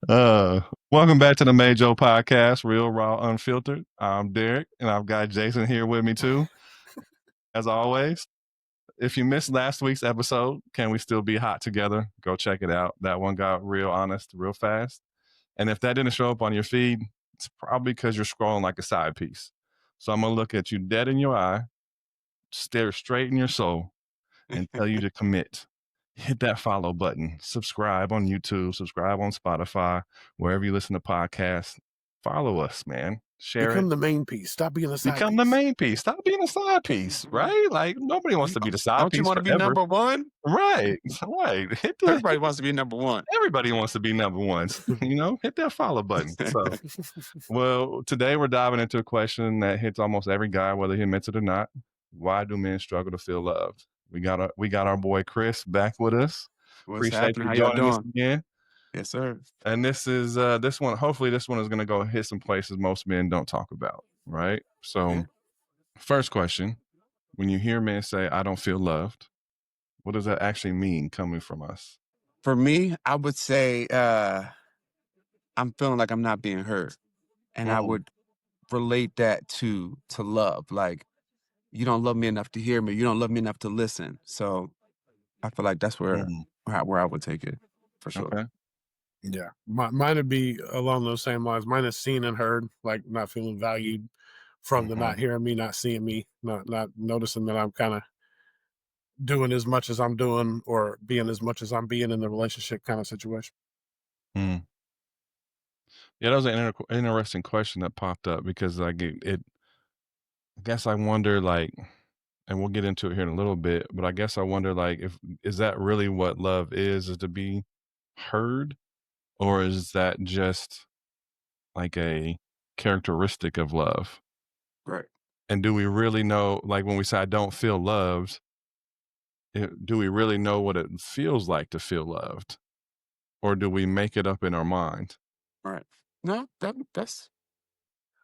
Uh, Welcome back to the Majo Podcast, Real Raw Unfiltered. I'm Derek, and I've got Jason here with me too, as always. If you missed last week's episode, Can We Still Be Hot Together? Go check it out. That one got real honest, real fast. And if that didn't show up on your feed, it's probably because you're scrolling like a side piece. So I'm going to look at you dead in your eye, stare straight in your soul, and tell you to commit. Hit that follow button. Subscribe on YouTube. Subscribe on Spotify. Wherever you listen to podcasts, follow us, man. Share Become it. the main piece. Stop being a side Become piece. the main piece. Stop being a side piece, right? Like nobody wants to be the side Don't piece. you want to be forever. number one? Right. Hit the, Everybody wants to be number one. Everybody wants to be number one. Hit that follow button. So, well, today we're diving into a question that hits almost every guy, whether he admits it or not. Why do men struggle to feel loved? We got our boy Chris back with us. What's Appreciate happening? you How y'all joining us doing? again. Yes, sir. And this is this one. Hopefully, this one is going to go hit some places most men don't talk about. Right. So, Yeah. First question: when you hear men say, "I don't feel loved," what does that actually mean coming from us? For me, I would say I'm feeling like I'm not being heard, and I would relate that to love. Like, you don't love me enough to hear me. You don't love me enough to listen. So I feel like that's where I would take it for sure. Okay. Yeah. Mine would be along those same lines. Mine is seen and heard, like not feeling valued from the not hearing me, not seeing me, not noticing that I'm kind of doing as much as I'm doing or being as much as I'm being in the relationship kind of situation. Yeah, that was an interesting question that popped up because like it I guess I wonder like, and we'll get into it here in a little bit, but I guess I wonder like is that really what love is to be heard, or is that just like a characteristic of love? Right. And do we really know, like when we say I don't feel loved, do we really know what it feels like to feel loved? Or do we make it up in our mind? Right. No, that's.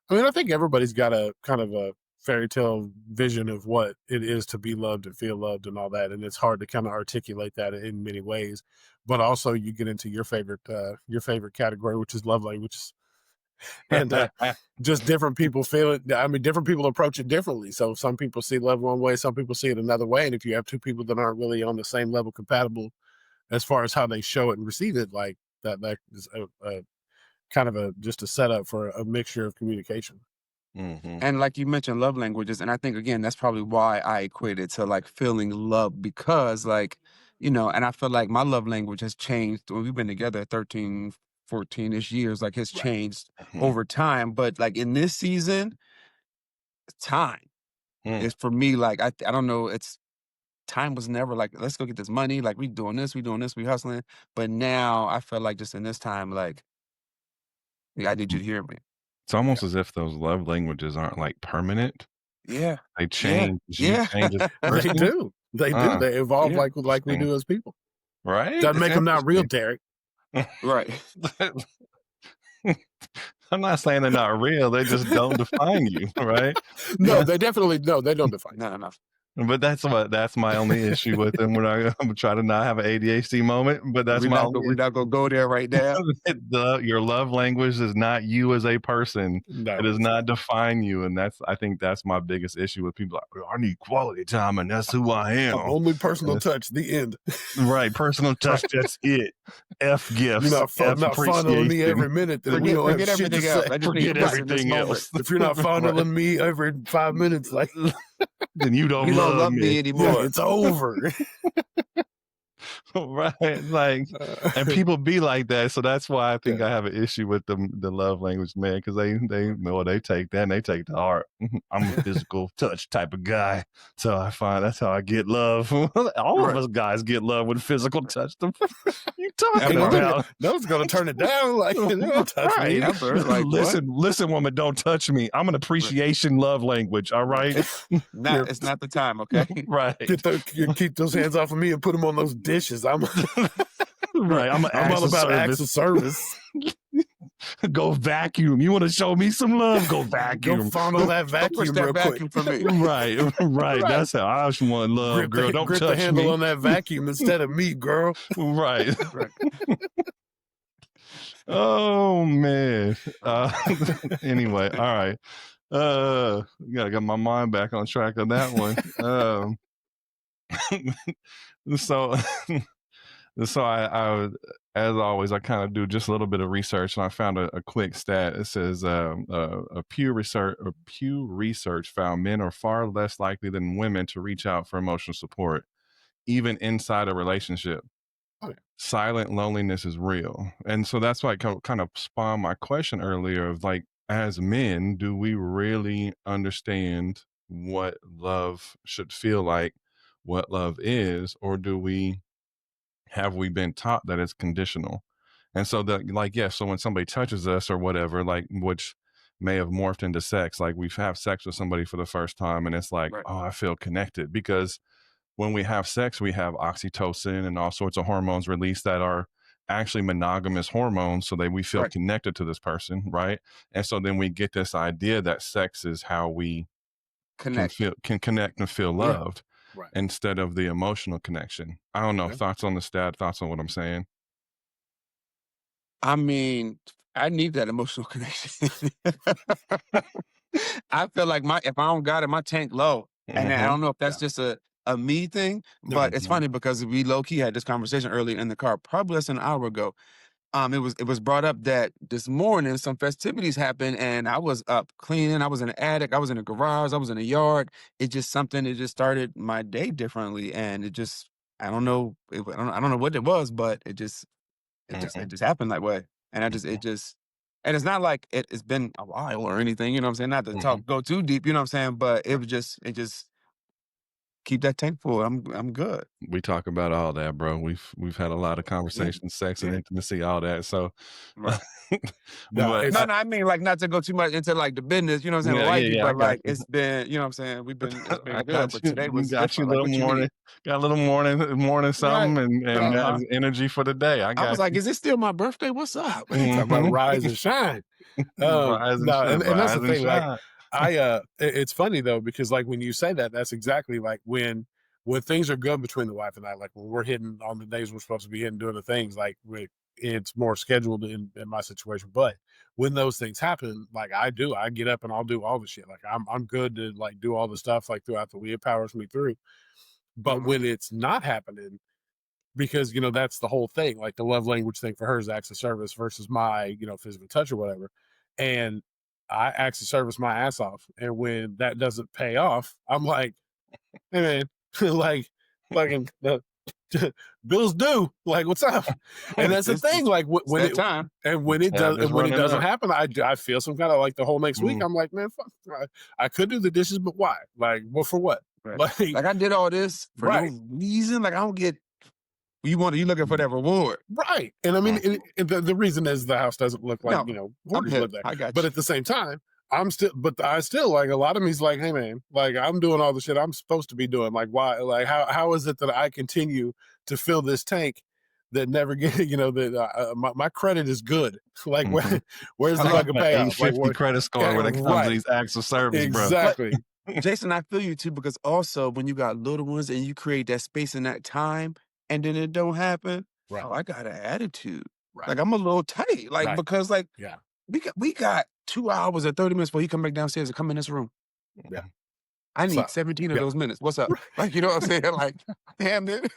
I mean, I think everybody's got a kind of a fairy tale vision of what it is to be loved and feel loved and all that. And it's hard to kind of articulate that in many ways. But also you get into your favorite category, which is love languages. And just different people feel it. I mean, different people approach it differently. So some people see love one way, some people see it another way. And if you have two people that aren't really on the same level compatible as far as how they show it and receive it, like that is a kind of just a setup for a mixture of communication. And like you mentioned, love languages. And I think, again, that's probably why I equate it to like feeling love, because like, and I feel like my love language has changed when we've been together 13, 14-ish years, like it's changed over time. But like in this season, time is for me, like, I don't know, time was never like, let's go get this money. Like we doing this, we hustling. But now I feel like just in this time, like, I need you to hear me. It's almost as if those love languages aren't like permanent. Yeah. They change. Yeah. They do. They do. They evolve like we do as people. Right? Doesn't make them not real, Derek. Right. I'm not saying they're not real. They just don't define you, right? No, they definitely they don't define. No. But that's my only issue with them. I'm trying to not have an ADHD moment, but that's we're not gonna go there right now. Your love language is not you as a person. No, it does not define you, and I think that's my biggest issue with people. Like, I need quality time, and that's who I am. Only personal touch. The end. Right, personal touch. That's it. F gifts. You're not fondling me every minute. Then we don't have shit to say. Forget everything else. If you're not fondling me every 5 minutes, like then you don't love me anymore. Yeah, it's over. Right, like, and people be like that, so that's why I think I have an issue with the love language, man, because they take that and they take the heart. I'm a physical touch type of guy, so I find that's how I get love. All of us guys get love with physical touch. You talking about? No one's gonna turn it down. Like, don't touch me. Like, listen, woman, don't touch me. I'm an appreciation love language. All right, it's not the time. Okay, right. Keep those hands off of me and put them on those dishes. I'm right. I'm all about acts of service. Go vacuum. You want to show me some love? Go vacuum. Go fondle that vacuum real quick. For me. Right. That's how I just want love, girl. Don't grip touch the handle me on that vacuum instead of me, girl. Right. Oh man. Anyway, all right. Gotta get my mind back on track on that one. So so I would, as always, I kind of do just a little bit of research, and I found a quick stat. It says a Pew Research found men are far less likely than women to reach out for emotional support, even inside a relationship. Okay. Silent loneliness is real, and so that's why I kind of spawned my question earlier of like, as men, do we really understand what love should feel like, what love is, or do we have we been taught that it's conditional? And so that, like, yeah, so when somebody touches us or whatever, like, which may have morphed into sex, like we've had sex with somebody for the first time and it's like, Right. oh, I feel connected, because when we have sex, we have oxytocin and all sorts of hormones released that are actually monogamous hormones, so that we feel Right. connected to this person, right? And so then we get this idea that sex is how we Connect. can connect and feel Yeah. loved, Right. instead of the emotional connection. I don't know. Yeah. Thoughts on the stat? Thoughts on what I'm saying? I mean, I need that emotional connection. I feel like if I don't got it, my tank low. And I Mm-hmm. don't know if that's just a me thing, but it's Mhm. funny because we low key had this conversation earlier in the car, probably less than an hour ago. It was brought up that this morning some festivities happened and I was up cleaning. I was in the attic, I was in the garage, I was in the yard. It just started my day differently, and it just I don't know I don't know what it was, but it just happened that way. And and it's not like it's been a while or anything, you know what I'm saying? Not to Mhm. go too deep, you know what I'm saying? But it just keep that tank full. I'm good. We talk about all that, bro. We've had a lot of Yeah. conversations, sex and Yeah. intimacy, all that. So, Right. No, but No, I mean like not to go too much into like the business, you know what I'm saying, yeah, with yeah, wifey, yeah. I but got like you. it's been, you know what I'm saying, it's I been good. got But you. today was Got you different. a Like little what you need? morning. Got a little morning Right. something, and got Uh-huh. energy for the day. I I was got like, you. is it still my birthday? What's up? talk about Mm-hmm. rise and shine. Rise and No, shine. and that's Rise the and thing. Like, shine. it's funny though, because like when you say that, that's exactly like when things are good between the wife and I. Like when we're hitting on the days we're supposed to be hitting, doing the things, like it's more scheduled in my situation. But when those things happen, like I get up and I'll do all the shit. Like I'm good to like do all the stuff like throughout the week. It powers me through. But Mhm. when it's not happening, because that's the whole thing, like the love language thing for her is acts of service versus my physical touch or whatever, and I acts of service my ass off, and when that doesn't pay off, I'm like, hey man, like fucking the bills due, like what's up? And that's the thing, like It's when that it time. and when it Tab does, is and when it running doesn't up. happen, I feel some kind of like the whole next week, Mm. I'm like, man, fuck, I could do the dishes, but why? Like, well, for what? Right. Like, Like I did all this for right. no reason. Like I don't get you looking for that reward. Right. And I mean, the reason is the house doesn't look like, No, I'm hoarders hip. live there. I got But you. at the same time, I still like a lot of me's like, hey man, like I'm doing all the shit I'm supposed to be doing. Like, why, like, how is it that I continue to fill this tank that never get, that my credit is good. Like, Mm-hmm. where's I the got fucking an payoff? Like, 850 credit score when it comes to right. these acts of service, bro. But Exactly. Jason, I feel you too, because also when you got little ones and you create that space and that time and then it don't happen, Right. oh, I got an attitude. Right. Like I'm a little tight. Like Right. because like Yeah. we got 2 hours or 30 minutes before he come back downstairs and come in this room. Yeah. I So, need 17 of yeah. those minutes. What's up? Like, you know what I'm saying? Like, damn it.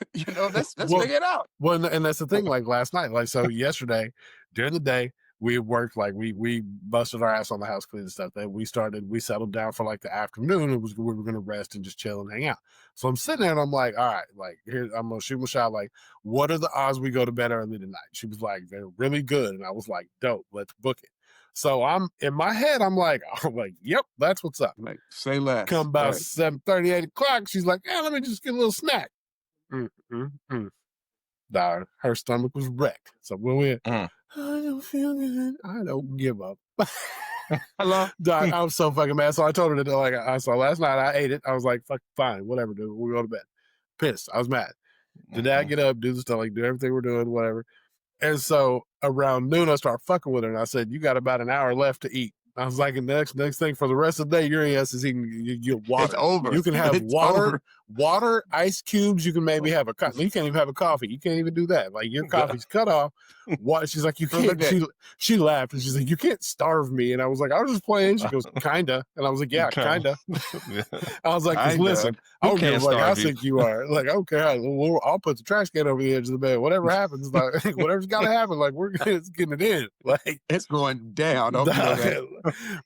Let's Well, figure it out. Well, and that's the thing. Like last night, like so yesterday during the day, we worked like we busted our ass on the house cleaning stuff. Then we settled down for like the afternoon. We were gonna rest and just chill and hang out. So I'm sitting there and I'm like, all right, like here I'm gonna shoot my shot. Like, what are the odds we go to bed early tonight? She was like, they're really good, and I was like, dope, let's book it. So I'm in my head, I'm like, yep, that's what's up. Like, say less. Come about Right. 7:30, 8 o'clock. She's like, yeah, let me just get a little snack. Dog, her stomach was wrecked. So when we, I don't feel good. I don't give up. Hello? Dog, I was so fucking mad. So I told her that like I saw last night. I ate it. I was like, fuck, fine, whatever, dude. We'll go to bed. Pissed. I was mad. Did Dad get up, do the stuff, like do everything we're doing, whatever. And so around noon, I start fucking with her, and I said, "You got about an hour left to eat." I was like, next thing for the rest of the day, your ass is eating your water. It's over. You can have It's water, over. ice cubes. You can maybe have a coffee. You can't even have a coffee. You can't even do that. Like your coffee's cut off. What? She's like, you can't. She laughed and she's like, you can't starve me. And I was like, I was just playing. She goes, kinda. And I was like, yeah, kinda. I was like, listen, I don't give a fuck how sick you are. Like, okay, I'll put the trash can over the edge of the bed. Whatever happens, like whatever's got to happen. Like we're getting it in. Like it's going down.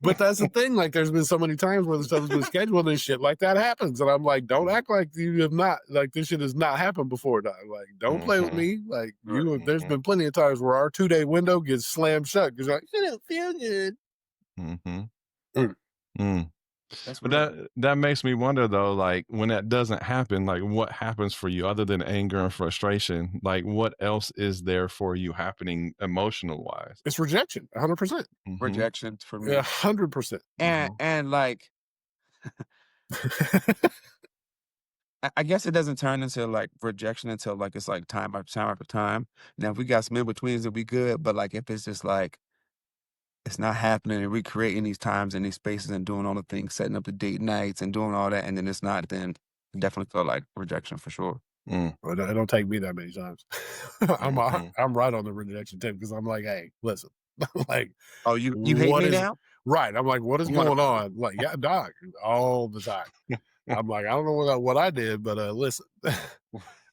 But that's the thing. Like, there's been so many times where the stuff's been scheduled and shit like that happens, and I'm like, don't act like you have not. Like this shit has not happened before. Dog. Like, don't play with me. Like there's been plenty of times where our 2-day window gets slammed shut because like, you don't feel good. But that makes me wonder though, like when that doesn't happen, like what happens for you other than anger and frustration? Like what else is there for you happening emotional wise? It's rejection, 100%. Rejection for me, 100%. And like, I guess it doesn't turn into like rejection until like it's like time after time after time. Now if we got some in betweens, it'll be good. But like if it's just like it's not happening and recreating these times and these spaces and doing all the things, setting up the date nights and doing all that, and then it's not, then I definitely feel like rejection for sure. Well, it don't take me that many times. I'm right on the rejection tip because I'm like, hey, listen, like, oh, you hate me now? Right. I'm like, what is going on? Like, yeah, dog, all the time. I'm like, I don't know what I did, but listen.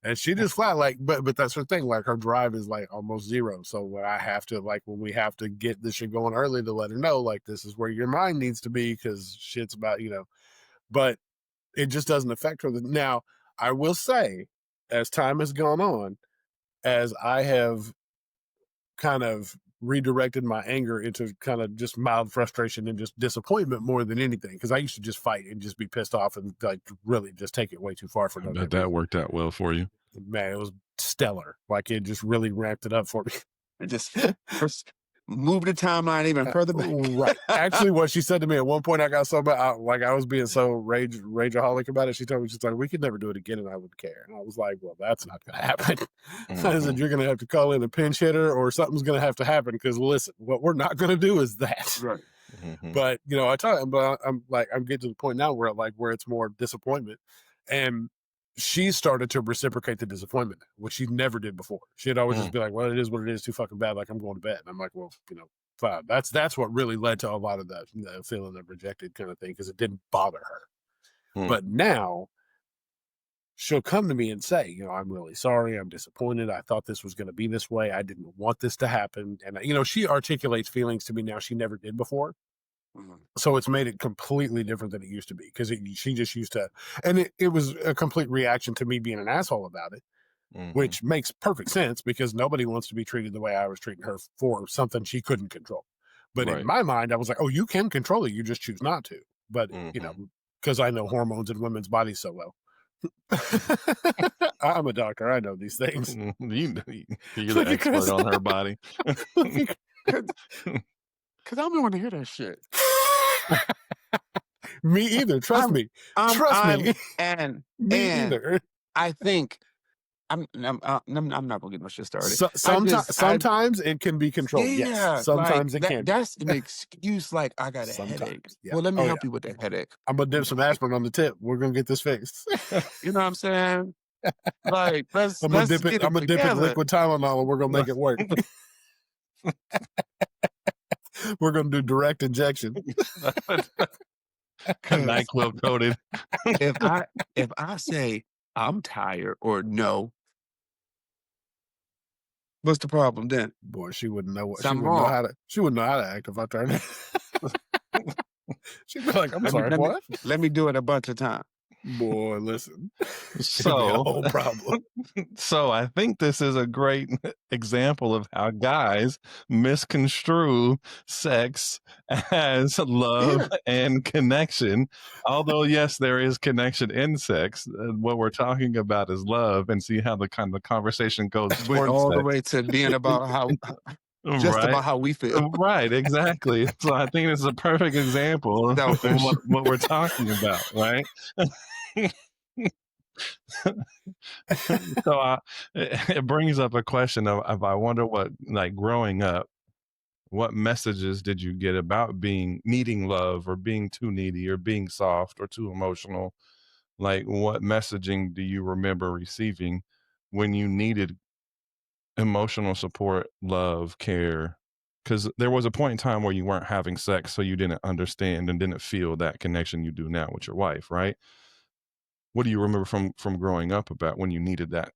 And she just flat like, but that's her thing. Like her drive is like almost zero. So when we have to get this shit going early to let her know, like this is where your mind needs to be because shit's about, but it just doesn't affect her. Now, I will say, as time has gone on, as I have kind of redirected my anger into kind of just mild frustration and just disappointment more than anything, because I used to just fight and just be pissed off and like really just take it way too far for no. That worked out well for you. Man, it was stellar. Like it just really ramped it up for me. It just move the timeline even further back. Right. Actually, what she said to me at one point, I got so bad, I was being so rageaholic about it. She told me, she's like, we could never do it again and I wouldn't care. And I was like, well, that's not going to happen. I said, you're going to have to call in a pinch hitter or something's going to have to happen because listen, what we're not going to do is that. Right. But, I'm getting to the point now where it's more disappointment. And she started to reciprocate the disappointment, which she never did before. She'd always just be like, well, it is what it is, too fucking bad. Like, I'm going to bed. And I'm like, well, fine. That's what really led to a lot of that feeling of rejected kind of thing, because it didn't bother her. But now she'll come to me and say, I'm really sorry. I'm disappointed. I thought this was going to be this way. I didn't want this to happen. And, she articulates feelings to me now she never did before. So it's made it completely different than it used to be, because she just used to, and it was a complete reaction to me being an asshole about it, which makes perfect sense because nobody wants to be treated the way I was treating her for something she couldn't control. But in my mind, I was like, oh, you can control it. You just choose not to. But, because I know hormones in women's bodies so well. I'm a doctor. I know these things. You're the expert on her body. Because I don't want to hear that shit. Me either. Trust me. Trust me. And either. I think I'm not gonna get my shit started. Sometimes it can be controlled. Yeah, yes. Sometimes it can. That's an excuse. Like I got a headache. Yeah. Well, let me help you with that headache. I'm gonna dip some aspirin on the tip. We're gonna get this fixed. You know what I'm saying? Like I'm gonna dip it in liquid Tylenol and we're gonna make it work. We're gonna do direct injection. NyQuil coated. If I say I'm tired or no, what's the problem then? Boy, she wouldn't know what she wouldn't know how to act if I turned it. She'd be like, I'm sorry, what? Let me do it a bunch of times. Boy, listen. So, whole problem. So I think this is a great example of how guys misconstrue sex as love and connection. Although, yes, there is connection in sex. What we're talking about is love, and see how the kind of conversation goes all the way to being about how about how we feel. Right, exactly. So I think this is a perfect example of what we're talking about, right? So it brings up a question of I wonder what, like growing up, what messages did you get about needing love or being too needy or being soft or too emotional? Like, what messaging do you remember receiving when you needed emotional support, love, care? Because there was a point in time where you weren't having sex, so you didn't understand and didn't feel that connection you do now with your wife, right? What do you remember from growing up about when you needed that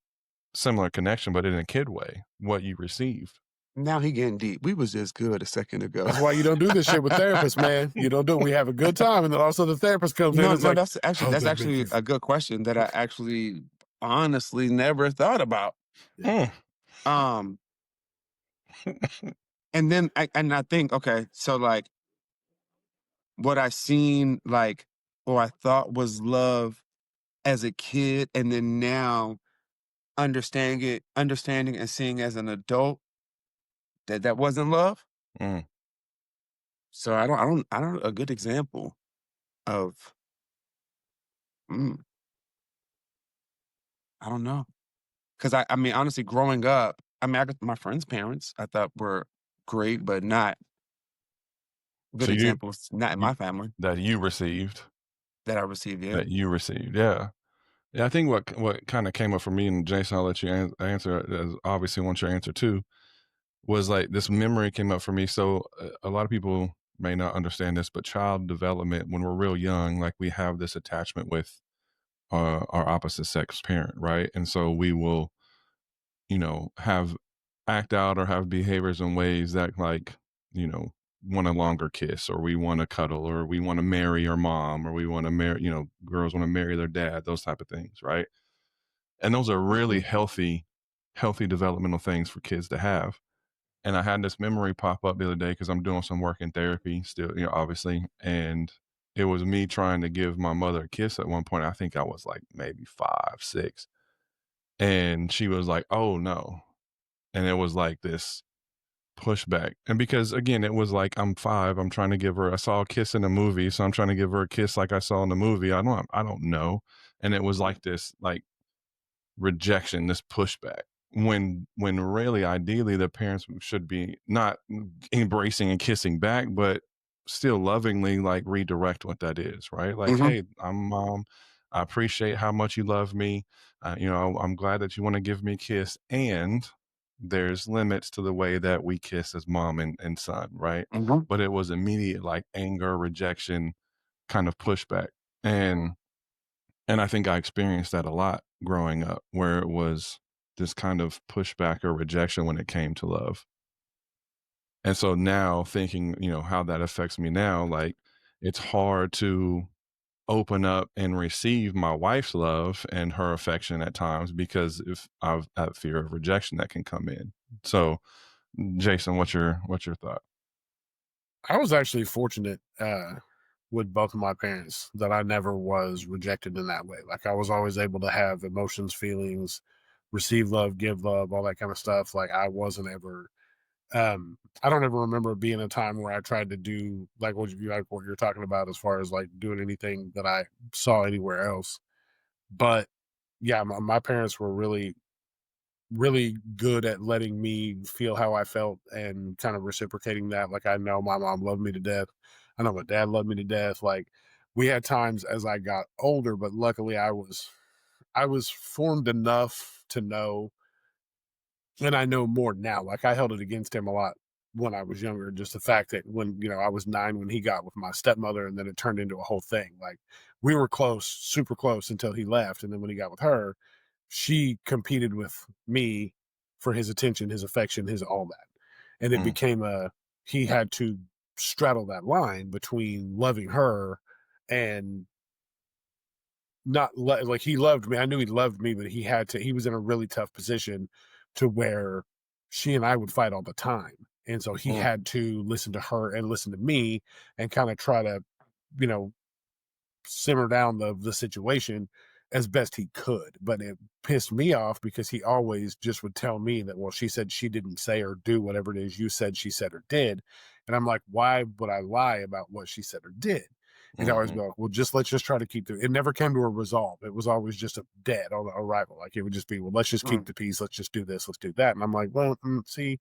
similar connection, but in a kid way, what you received? Now he getting deep. We was just good a second ago. That's why you don't do this shit with therapists, man. You don't do it. We have a good time, and then also the therapist comes in. No, It's no, like, that's how does that make you actually a good question that I actually honestly never thought about. Mm. Um, and then I think, okay, so like what I seen like or I thought was love as a kid, and then now understanding and seeing as an adult that wasn't love. Mm. So I don't a good example of mm, I don't know. Because I mean, honestly, growing up, I mean, I got my friends' parents I thought were great, but not good So you examples, not in you my family that you received that I received. Yeah. that you received, yeah. Yeah, I think what kinda came up for me, and Jason, I'll let you answer, as obviously want your answer too, was like this memory came up for me. So a lot of people may not understand this, but child development, when we're real young, like we have this attachment with our opposite sex parent, right? And so we will, have act out or have behaviors in ways that like, you know, want a longer kiss, or we want to cuddle, or we want to marry our mom, or we want to marry, girls want to marry their dad, those type of things, right? And those are really Mhm. healthy developmental things for kids to have. And I had this memory pop up the other day because I'm doing some work in therapy still, obviously. And it was me trying to give my mother a kiss at one point. I think I was like maybe 5, 6. And she was like, "Oh no." And it was like this pushback. And because again, it was like I'm 5, I'm trying to give her, I saw a kiss in a movie, so I'm trying to give her a kiss like I saw in the movie. I don't know. And it was like this like rejection, this pushback, when really ideally the parents should be not embracing and kissing back, but still lovingly like redirect what that is, right? Like, Mhm. hey, I'm mom, I appreciate how much you love me, I'm glad that you want to give me a kiss, and there's limits to the way that we kiss as mom and son, right? Mhm. But it was immediate like anger, rejection, kind of pushback. And I think I experienced that a lot growing up, where it was this kind of pushback or rejection when it came to love. And so now thinking, how that affects me now, like it's hard to open up and receive my wife's love and her affection at times because if I've that fear of rejection that can come in. So, Jason, what's your thought? I was actually fortunate with both of my parents that I never was rejected in that way. Like I was always able to have emotions, feelings, receive love, give love, all that kind of stuff. Like I wasn't ever. I don't ever remember being a time where I tried to do like what you're talking about as far as like doing anything that I saw anywhere else. But yeah, my parents were really good at letting me feel how I felt and kind of reciprocating that. Like I know my mom loved me to death. I know my dad loved me to death. Like we had times as I got older, but luckily I was formed enough to know, and I know more now. Like I held it against him a lot when I was younger. Just the fact that when I was 9 when he got with my stepmother, and then it turned into a whole thing. Like we were close, super close until he left, and then when he got with her, she competed with me for his attention, his affection, his all that. And it Mm, became he had to straddle that line between loving her and not like he loved me. I knew he loved me, but he was in a really tough position to where she and I would fight all the time. And so he mm, had to listen to her and listen to me and kind of try to, you know, simmer down the situation as best he could. But it pissed me off because he always just would tell me that, well, she said she didn't say or do whatever it is you said she said or did. And I'm like, why would I lie about what she said or did? He'd always mhm, go, well, let's just try to keep it never came to a resolve. It was always just a dead on arrival. Like it would just be, well, let's just keep Mm. the peace. Let's just do this. Let's do that. And I'm like, well, see,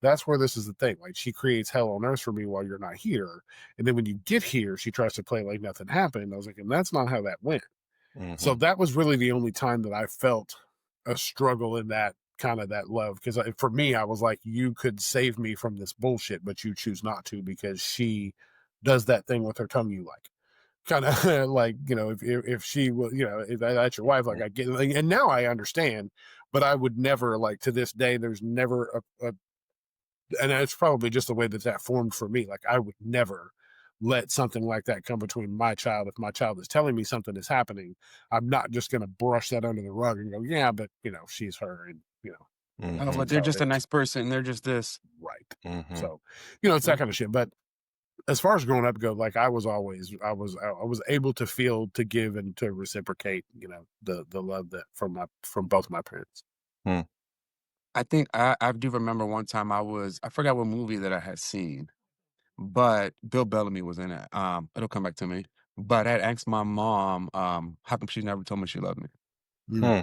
that's where this is the thing. Like, she creates hell on earth for me while you're not here. And then when you get here, she tries to play like nothing happened. I was like, and that's not how that went. So Mhm. that was really the only time that I felt a struggle in that kind of that love. Because for me, I was like, you could save me from this bullshit, but you choose not to because she does that thing with her tongue you like. Kind of like, if she was, if that's your wife, like I get, like, and now I understand, but I would never, like, to this day, there's never and it's probably just the way that formed for me. Like, I would never let something like that come between my child. If my child is telling me something is happening, I'm not just going to brush that under the rug and go, yeah, but she's her, and Oh, but that's they're how it just a is. nice person. They're just this. Right. Mhm. So, it's that kind of shit. But as far as growing up go, like, I was able to feel, to give, and to reciprocate, the love that from both my parents. Hmm. I think I do remember one time I forgot what movie that I had seen, but Bill Bellamy was in it. It'll come back to me. But I had asked my mom, how come she never told me she loved me? Mm, Hmm.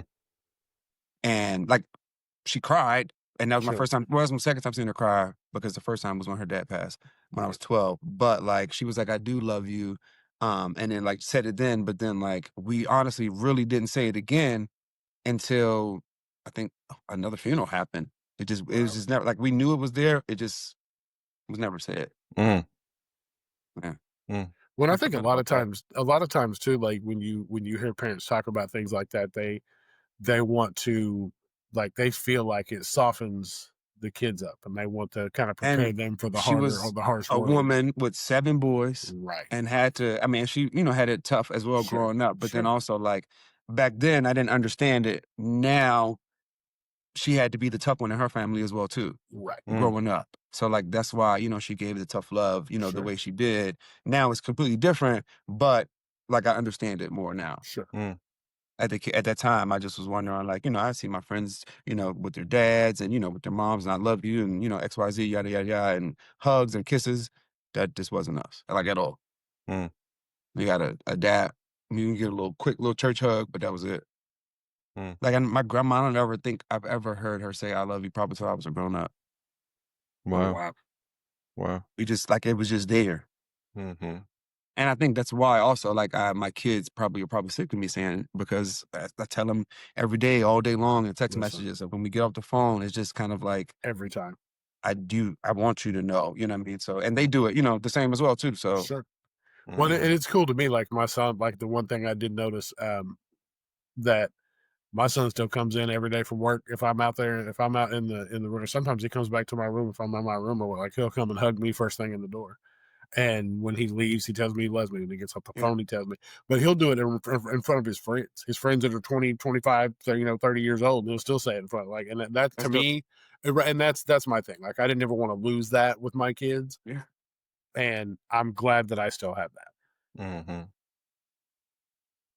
And like she cried, and that was my sure. first time. Well, that was my second time seeing her cry because the first time was when her dad passed when I was 12. But like she was like, "I do love you," and then like said it then, but then like we honestly really didn't say it again until I think another funeral happened. It was Wow. just never like we knew it was there. It just was never said. Mm. Yeah, Mm. When I I think forgot about that. a lot of times too, like, when you hear parents talk about things like that, they want to, like, they feel like it softens the kids up, and they want to kind of prepare And them for the she harder or was the harsh a world. woman with 7 boys Right. and had to I mean, she, had it tough as well Sure. growing up, but then Sure. also, like, back then, I didn't understand it. Now, she had to be the tough one in her family as well too, Right. Mm. growing up. So, like, that's why, she gave the tough love, the Sure. way she did. Now it's completely different, but, like, I understand it more now. Sure. Mm. At that time, I just was wondering, like, I see my friends, with their dads and, with their moms, and I love you, and, XYZ, yada, yada, yada, and hugs and kisses. That just wasn't us, like, at all. Mm. You got a dad, you can get a quick little church hug, but that was it. Mm. Like, and my grandma, I don't ever think I've ever heard her say, I love you, probably till I was a grown up. Oh, Wow. wow. Wow. We just, like, it was just there. Mhm. And I think that's why also, like, my kids are probably sick of me saying it because I tell them every day, all day long in text Listen, messages. And when we get off the phone, it's just kind of like, every time. I want you to know, you know what I mean? So, and they do it, the same as well too. So, Sure. Well, and Mhm. it's cool to me, like, my son, like, the one thing I did notice, that my son still comes in every day from work. If I'm out there, if I'm out in the room, sometimes he comes back to my room if I'm in my room, or like, he'll come and hug me first thing in the door. And when he leaves, he tells me he loves me. When he gets off the yeah, phone, he tells me. But he'll do it in front of his friends that are 20, 25, 30 years old. And he'll still say it in front. Like, and that to that's dope. me, and that's my thing. Like, I didn't ever want to lose that with my kids, Yeah. and I'm glad that I still have that. Mhm.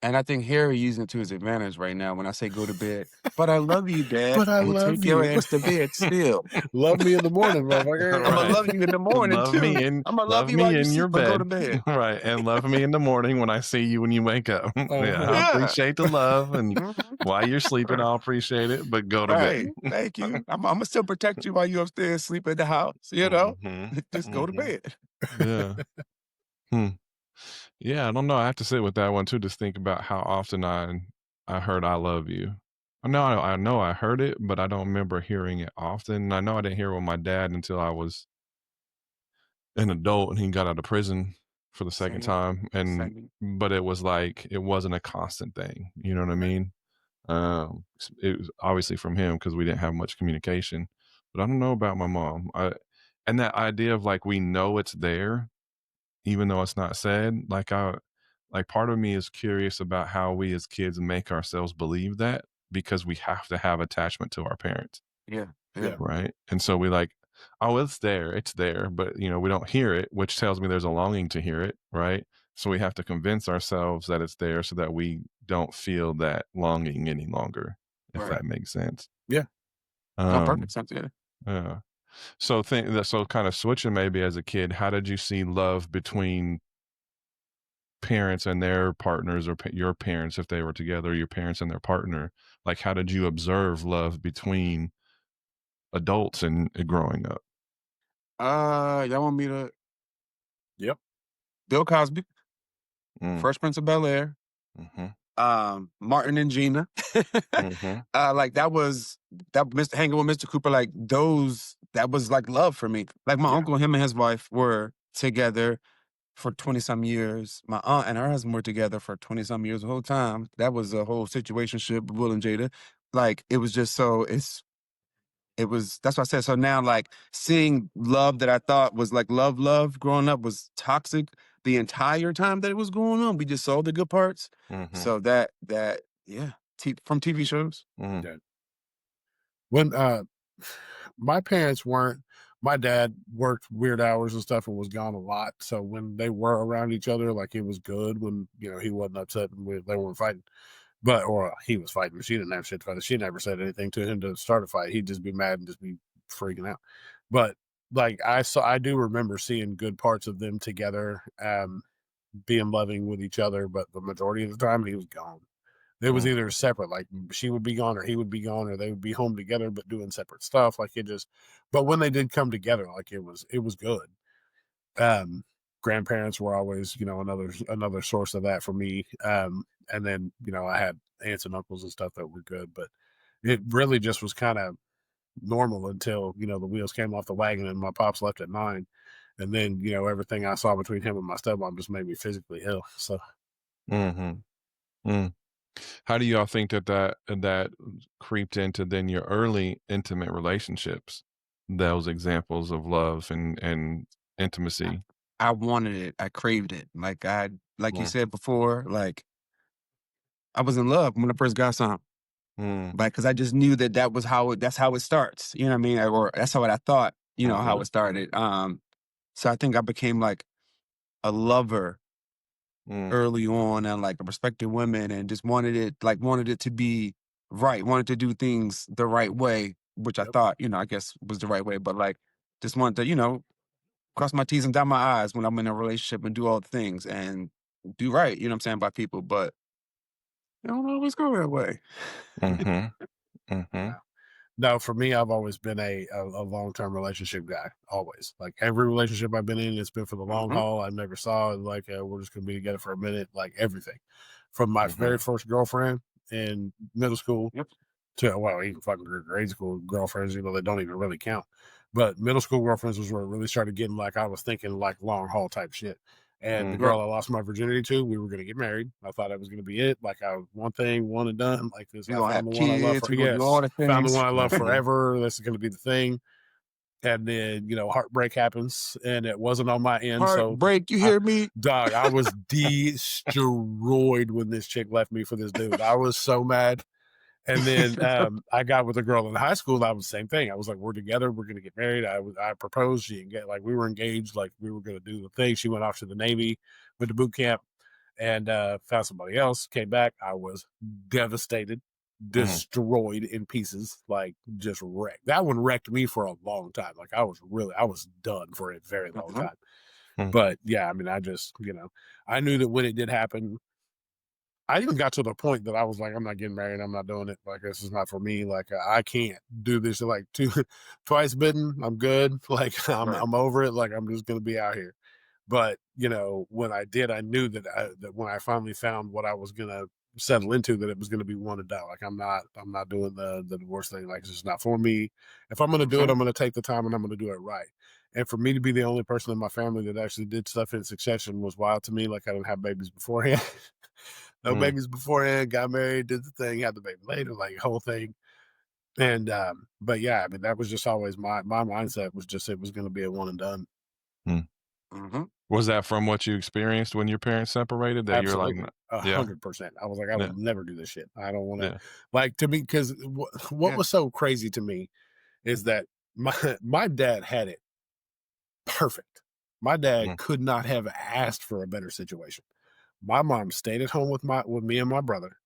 And I think Harry using it to his advantage right now when I say go to bed. But I love you, Dad. But I I'm gonna love take your you. ass to bed still. Love me in the morning, motherfucker. I'm gonna Right. love you in the morning Love too. me in I'm gonna love love you while me you in your sleep, but go to bed. bed. Right. And love me in the morning when I see you when you wake up. Yeah. I Uh-huh. Yeah. appreciate the love, and Mhm. while you're sleeping, I'll appreciate it, but go to bed. Right. Thank you. I'm gonna still protect you while you upstairs sleep at the house. Mhm. Just go to Mhm. bed. Yeah. Hmm. Yeah, I don't know. I have to sit with that one too, just think about how often I heard "I love you." I know I heard it, but I don't remember hearing it often. I know I didn't hear it with my dad until I was an adult and he got out of prison for the second Same. time, and Same. but it was like it wasn't a constant thing, you know what I Right. mean? It was obviously from him because we didn't have much communication, but I don't know about my mom. And that idea of, like, we know it's there even though it's not said, like, part of me is curious about how we as kids make ourselves believe that because we have to have attachment to our parents, Yeah. Yeah. Yeah. right? And so we like, "Oh, it's there," but, we don't hear it, which tells me there's a longing to hear it, right? So we have to convince ourselves that it's there so that we don't feel that longing any longer, if Right. Right. that makes sense. Yeah. No, Um, perfect sense. Yeah. yeah. So kind of switching maybe as a kid, how did you see love between parents and their partners, or your parents if they were together, your parents and their partner? Like, how did you observe love between adults and growing up? Y'all want me to? Yep. Bill Cosby, Mm, Fresh Prince of Bel-Air, mhm, Martin and Gina. mhm, Like that was that Mr. hanging with Mr. Cooper, like those that was like love for me. Like my Yeah. uncle, him and his wife were together for 20 some years. My aunt and her husband were together for 20 some years the whole time. That was a whole situationship with Will and Jada. Like it was just so it was that's what I said. So now like seeing love that I thought was like love growing up was toxic the entire time that it was going on. We just saw the good parts. mhm, So that yeah, from TV shows. mhm, Yeah. When my parents weren't, my dad worked weird hours and stuff and was gone a lot. So when they were around each other, like it was good when, he wasn't upset and they weren't fighting. But, or he was fighting. She didn't have shit to fight. She never said anything to him to start a fight. He'd just be mad and just be freaking out. But like I do remember seeing good parts of them together, being loving with each other. But the majority of the time, he was gone. It was mm, either separate, like she would be gone or he would be gone, or they would be home together but doing separate stuff. Like it just, but when they did come together, like it was good. Um, Grandparents were always, another source of that for me. And then I had aunts and uncles and stuff that were good, but it really just was kind of normal until the wheels came off the wagon and my pops left at 9, and then everything I saw between him and my stepmom just made me physically ill. So mhm, mm. How do y'all think that creeped into then your early intimate relationships? Those examples of love and intimacy. I wanted it. I craved it. Like you Mm, said before, like I was in love when I first got some. mm, Like, cause I just knew that's how it starts. You know what I mean? Or that's how I thought, how mhm, it started. So I think I became like a lover mm, early on and like respected women and just wanted it to be right, wanted to do things the right way, which I yep. thought, I guess was the right way, but like just wanted to, cross my T's and dot my I's when I'm in a relationship and do all the things and do right, you know what I'm saying, by people, but it don't always go that way. mhm, mhm, No. No, for me, I've always been a long-term relationship guy. Always, like every relationship I've been in, it's been for the long Hmm. haul. I never saw it like we're just gonna be together for a minute. Like everything, from my mhm, very first girlfriend in middle school Yep. to, well, even fucking grade school girlfriends, they don't even really count. But middle school girlfriends was where it really started getting like I was thinking like long haul type shit. And the mhm, Right. girl I lost my virginity to, we were gonna get married. I thought that was gonna be it. Like one thing, one and done. Like this, We're I gonna found have the one I love kids, for. we're gonna do Yes, all the found the things. one I love mhm, forever. This is gonna be the thing. And then heartbreak happens, and it wasn't on my end. So, Heartbreak, you I, hear me? dog, I was destroyed when this chick left me for this dude. I was so mad. And then I got with a girl in high school. That was the same thing. I was like, we're together. We're going to get married. I proposed. She didn't get, like, we were engaged. Like, we were going to do the thing. She went off to the Navy, went to boot camp, and found somebody else. Came back. I was devastated, mhm, destroyed in pieces, like just wrecked. That one wrecked me for a long time. Like, I was done for a very long Mhm. time. mm, But yeah, I mean, I just, I knew that when it did happen, I even got to the point that I was like, I'm not getting married. I'm not doing it. Like, this is not for me. Like, I can't do this. Like, twice bitten. I'm good. Like, Right. I'm over it. Like, I'm just going to be out here. But, when I did, I knew that when I finally found what I was going to settle into, that it was going to be one and done. Like, I'm not doing the divorce thing. Like, it's just not for me. If I'm going to do it, Mhm. I'm going to take the time and I'm going to do it right. And for me to be the only person in my family that actually did stuff in succession was wild to me. Like, I didn't have babies beforehand. No mm, babies beforehand, got married, did the thing, had the baby later, like whole thing. And but yeah, I mean that was just always my mindset was just it was gonna be a one and done. mm. Mhm. Was that from what you experienced when your parents separated that you're like, Absolutely. yeah, 100%. I was like, I yeah, will never do this shit. I don't want to, yeah, like, to me, because what Yeah. was so crazy to me is that my my dad had it perfect. My dad mm, could not have asked for a better situation. My mom stayed at home with me and my brother,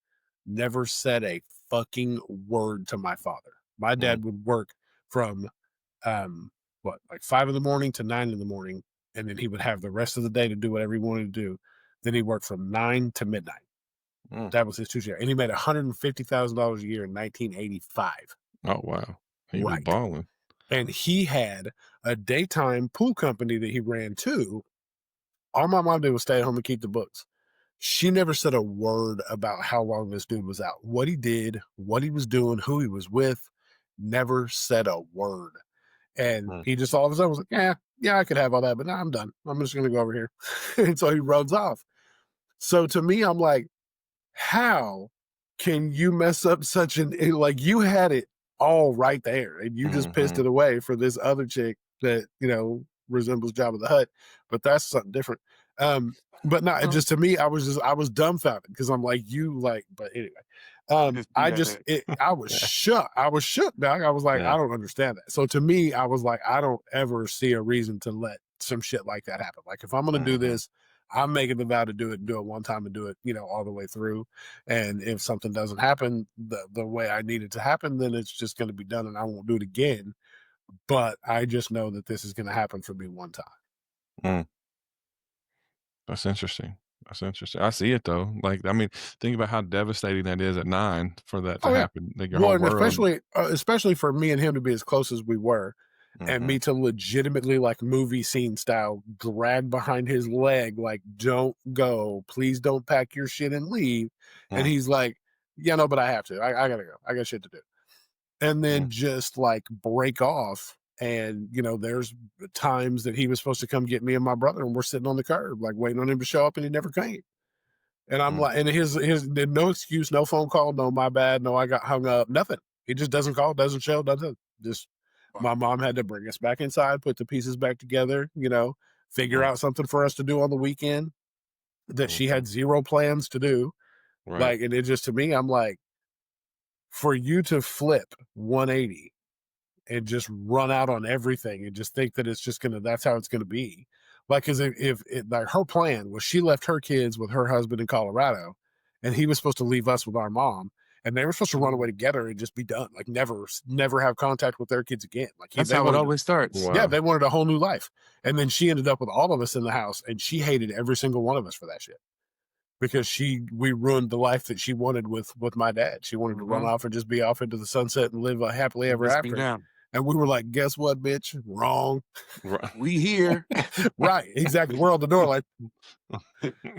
never said a fucking word to my father. My mm, dad would work from like 5 in the morning to 9 in the morning, and then he would have the rest of the day to do whatever he wanted to do. Then he worked from 9 to midnight. mm. That was his 2 share, and he made $150,000 a year in 1985. Oh, wow. He was Right. balling. And he had a daytime pool company that he ran too. All my mom did was stay at home and keep the books. She never said a word about how long this dude was out, what he did, what he was doing, who he was with. Never said a word. And Mm. he just all of a sudden was like, yeah, I could have all that, but no, I'm done. I'm just going to go over here. And so he runs off. So to me, I'm like, how can you mess up such like you had it all right there and you just pissed Mhm. it away for this other chick that, resembles Jabba the Hutt, but that's something different. But not Well, just to me, I was dumbfounded because I'm like, but anyway, just I beat at just, it. I was shook. I was shook, dog. I was like, Yeah. I don't understand that. So to me, I was like, I don't ever see a reason to let some shit like that happen. Like if I'm going to do Mhm. this, I'm making the vow to do it and do it one time and do it, all the way through. And if something doesn't happen the way I need it to happen, then it's just going to be done and I won't do it again. But I just know that this is going to happen for me one time. Mm. That's interesting. That's interesting. I see it though. Like, I mean, think about how devastating that is at 9 for that to Oh yeah. happen. Like your Well, whole and world. especially for me and him to be as close as we were, and Mhm. me to legitimately like movie scene style drag behind his leg, like, don't go, please don't pack your shit and leave. And Mm. he's like, yeah, no, but I have to. I gotta go. I got shit to do. And then Mm. just like break off. And there's times that he was supposed to come get me and my brother, and we're sitting on the curb, like waiting on him to show up, and he never came. And I'm Mm. like, and his no excuse, no phone call, no my bad, no I got hung up, nothing. He just doesn't call, doesn't show, doesn't. Just my mom had to bring us back inside, put the pieces back together, figure Mm. out something for us to do on the weekend that she Mhm. had zero plans to do. Right. Like, and it just to me, I'm like, for you to flip 180 and just run out on everything and just think that it's just that's how it's gonna be. Like, cause if like her plan was she left her kids with her husband in Colorado and he was supposed to leave us with our mom and they were supposed to run away together and just be done. Like never have contact with their kids again. Like That's they how it wanted always starts. yeah, Wow. they wanted a whole new life. And then she ended up with all of us in the house and she hated every single one of us for that shit. Because we ruined the life that she wanted with my dad. She wanted to run off and just be off into the sunset and live a happily ever Just be after. down. And we were like, guess what, bitch? Wrong. Right. We here. Right. Exactly. We're on the door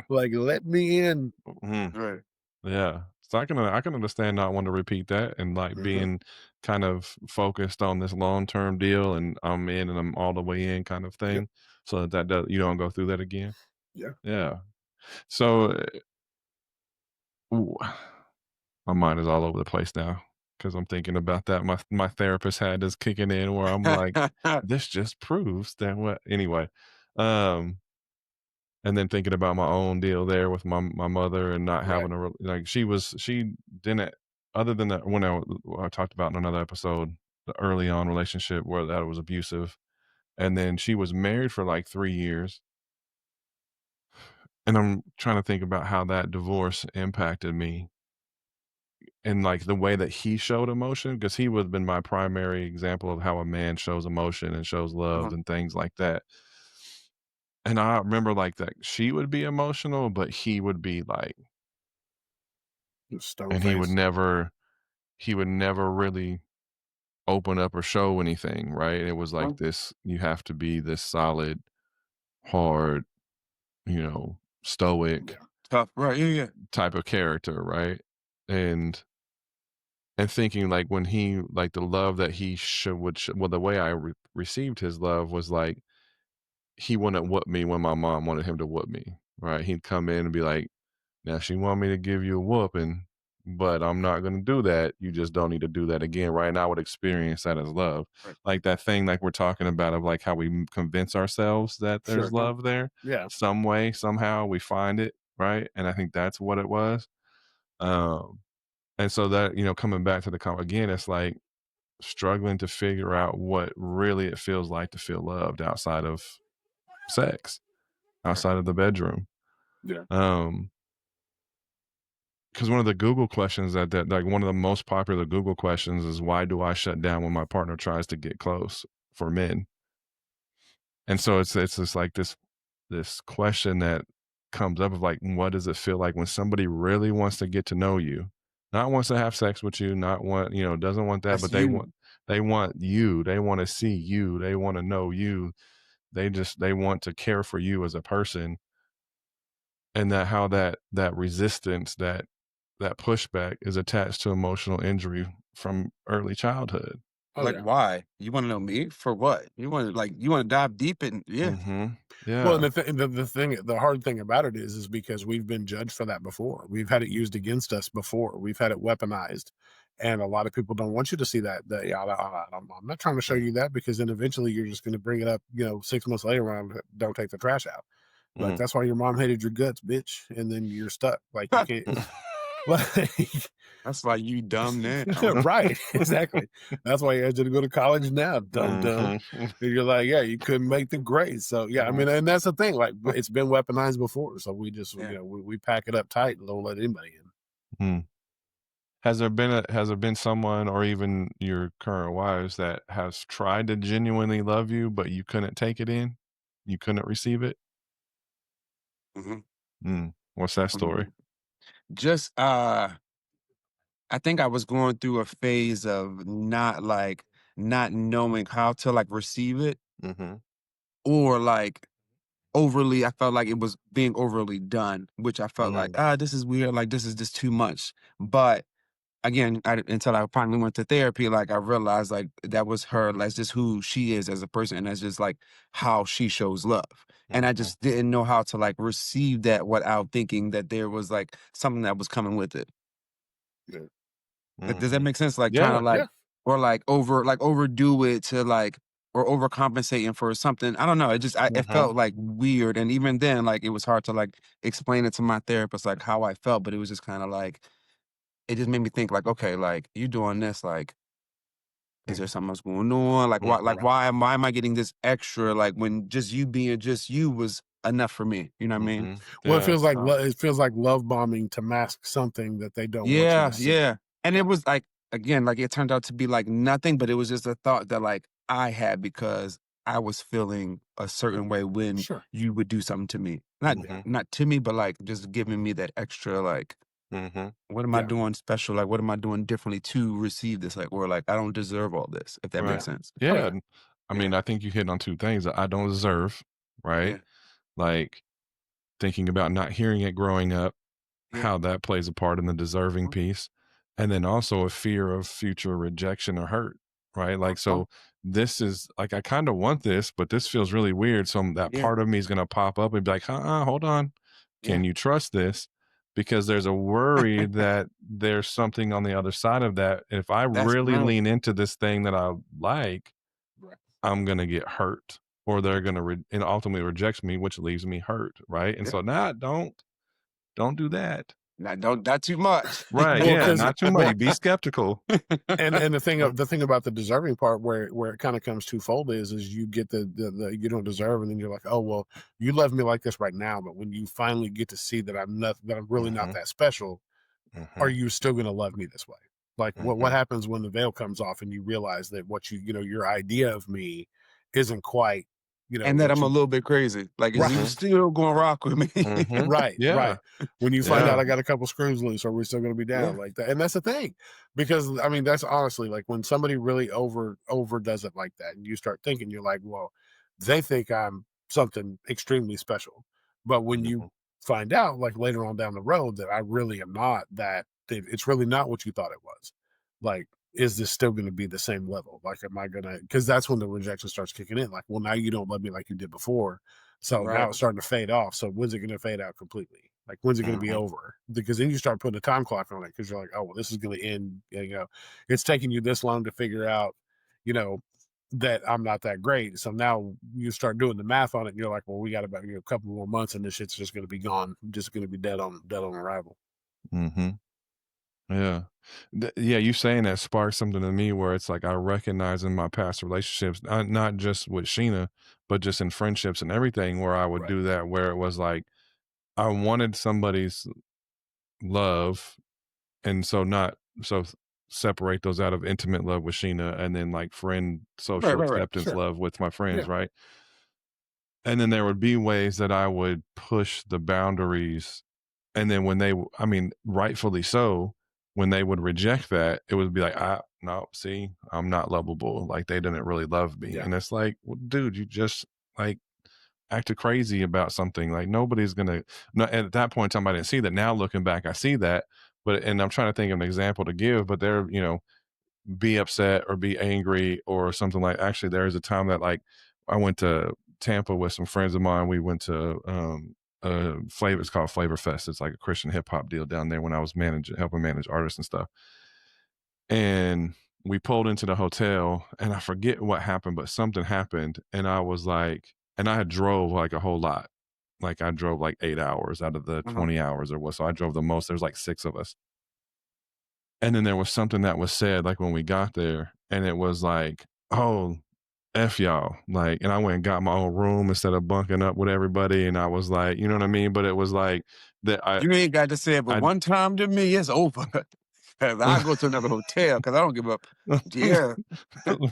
like, let me in. Mm. Right. Yeah. So I can understand not wanting to repeat that and like Mhm. being kind of focused on this long-term deal and I'm in and I'm all the way in kind of Yep. thing. So that does, you don't go through that again. Yeah. Yeah. So ooh, my mind is all over the place now because I'm thinking about that. My therapist had this kicking in where I'm like, this just proves that what anyway. Um, and then thinking about my own deal there with my mother and not Right. having like she didn't other than that when I talked about in another episode the early on relationship where that was abusive, and then she was married for like 3 years, and I'm trying to think about how that divorce impacted me and like the way that he showed emotion because he would have been my primary example of how a man shows emotion and shows love and things like that. And I remember like that she would be emotional, but he would be like, Just stone and face. he would never really open up or show anything, right? It was like this, you have to be this solid, hard, stoic Yeah. Tough. Right. Yeah. type of character, right? And thinking like when he like the love that he well the way I received his love was like he wouldn't whoop me when my mom wanted him to whoop me, right? He'd come in and be like, now she want me to give you a whooping, but I'm not gonna do that. You just don't need to do that again, right? And I would experience that as love. Right. Like that thing like we're talking about of like how we convince ourselves that there's Sure. love there. Yeah. Some way, somehow we find it, right? And I think that's what it was. Um, and so that, coming back to the again, it's like struggling to figure out what really it feels like to feel loved outside of sex, outside of the bedroom. Yeah. Because one of the Google questions that like one of the most popular Google questions is why do I shut down when my partner tries to get close for men? And so it's just like this question that comes up of like, what does it feel like when somebody really wants to get to know you, not wants to have sex with you, not want, doesn't want that, That's but you. They want you. They want to see you. They want to know you. They want to care for you as a person, and that how that resistance, that pushback is attached to emotional injury from early childhood. Oh Like, yeah. why? You want to know me for what? You want to dive deep in? Yeah. Mm-hmm. Well, and Yeah. the hard thing about it is because we've been judged for that before. We've had it used against us before. We've had it weaponized, and a lot of people don't want you to see that. Yeah, I'm not trying to show you that, because then eventually you're just going to bring it up, 6 months later when I don't take the trash out. Like, Mm. that's why your mom hated your guts, bitch, and then you're stuck. Like, you can't. Like, That's why you dumb now. right, exactly. That's why you had to go to college now, dumb. Mhm. And you're like, yeah, you couldn't make the grades. So yeah, I mean, and that's the thing. Like, it's been weaponized before, so we just, Yeah. we pack it up tight and don't let anybody in. Mm. Has there been someone, or even your current wives, that has tried to genuinely love you, but you couldn't take it in? You couldn't receive it? Mhm. What's that story? Just I think I was going through a phase of not knowing how to like receive it, Mm-hmm. or like overly, I felt like it was being overly done, which I felt like, Mm-hmm. this is weird, like this is just too much. But again, until I finally went to therapy, like I realized like that was her, that's just who she is as a person, and that's just like how she shows love. And I just didn't know how to like receive that without thinking that there was like something that was coming with it. Yeah. Like, does that make sense? Like trying Yeah. to like, Yeah. or like overdo it to like, or overcompensating for something. I don't know. It Mhm. felt like weird. And even then, like it was hard to like explain it to my therapist, like how I felt, but it was just kind of like, it just made me think like, okay, like you doing this, like, is there something else going on? Like why, Mhm. why am I getting this extra? Like when just you being just you was enough for me. You know what I mean? Mhm. Well, it Yeah. feels like So it feels like love bombing to mask something that they don't want you to yeah, see. yeah. And Yeah. it was like, again, like it turned out to be like nothing, but it was just a thought that like I had because I was feeling a certain way when Sure. you would do something to me. Mhm. Not to me, but like just giving me that extra like, Mhm. what am I Yeah. doing special? Like what am I doing differently to receive this? Like, or like I don't deserve all this, if that Right. makes sense. Oh Yeah. yeah. I Yeah. mean, I think you hit on two things that I don't deserve, right? Yeah. Like thinking about not hearing it growing up, Yeah. how that plays a part in the deserving piece. And then also a fear of future rejection or hurt, right? Like, Uh-huh. so this is like, I kind of want this, but this feels really weird. So that Yeah. part of me is going to pop up and be like, hold on. Yeah. Can you trust this? Because there's a worry that there's something on the other side of that. If I That's really real. lean into this thing that I like, Right. I'm going to get hurt, or they're going to and ultimately reject me, which leaves me hurt. Right. And Yeah. so don't do that. Not too much. Right, Well, yeah, because not too much. Be skeptical. and the thing about the deserving part, where it kind of comes twofold, is you get the you don't deserve, and then you're like, oh well, you love me like this right now, but when you finally get to see that I'm really not Mhm, that special, are mhm, you still going to love me this way? Like, what mhm, happens when the veil comes off and you realize that what your idea of me isn't quite, And that what I'm a you. little bit crazy. Like, is you mhm, still gonna rock with me? mhm. Right, Yeah, right. When you find out yeah, I got a couple screws loose, are we still going to be Yeah. down like that? And that's the thing, because I mean, that's honestly like when somebody really overdoes it like that, and you start thinking, you're like, well, they think I'm something extremely special, but when you mhm, find out, like later on down the road, that I really am not that, it's really not what you thought it was. Like, is this still going to be the same level? Like, am I gonna? Because that's when the rejection starts kicking in. Like, well, now you don't love me like you did before, so now Right. it's starting to fade off. So when's it going to fade out completely? Like, when's it going to be mhm, over? Because then you start putting a time clock on it, because you're like, oh, well, this is going to end. It's taking you this long to figure out, you know, that I'm not that great. So now you start doing the math on it, and you're like, well, we got about a couple more months, and this shit's just going to be gone, just going to be dead on arrival. mhm. Yeah. Yeah, you saying that sparked something in me where it's like I recognize in my past relationships, not just with Sheena, but just in friendships and everything, where I would Right. do that, where it was like I wanted somebody's love, and so not so separate those out of intimate love with Sheena, and then like friend Right. social Right. Right. acceptance Sure. love with my friends, Yeah. right? And then there would be ways that I would push the boundaries, and then when I mean, rightfully so, when they would reject that, it would be like, no, see, I'm not lovable. Like they didn't really love me. Yeah. And it's like, well, dude, you just like acted crazy about something. Like nobody's gonna. No, and at that point in time, I didn't see that. Now looking back, I see that. But and I'm trying to think of an example to give. But they're be upset or be angry or something like. Actually, there was a time that like I went to Tampa with some friends of mine. We went to Flavor. It's called Flavor Fest. It's like a Christian hip hop deal down there when I was helping manage artists and stuff. And we pulled into the hotel and I forget what happened, but something happened. And I was like, and I had drove like a whole lot. Like I drove like 8 hours out of the 20 hours or what. So I drove the most. There's like 6 of us. And then there was something that was said like when we got there and it was like, oh, F y'all. Like, and I went and got my own room instead of bunking up with everybody. And I was like, you know what I mean? But it was like that You ain't got to say it, but one time to me, it's over. I go to another hotel because I don't give up. Yeah.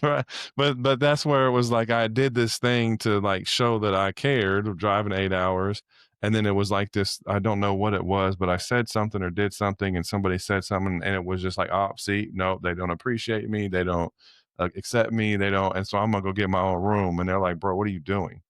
Right. But that's where it was like I did this thing to like show that I cared, driving 8 hours. And then it was like this, I don't know what it was, but I said something or did something and somebody said something and it was just like, oh, see, no, they don't appreciate me. They don't accept me. They don't. And so I'm going to go get my own room. And they're like, bro, what are you doing?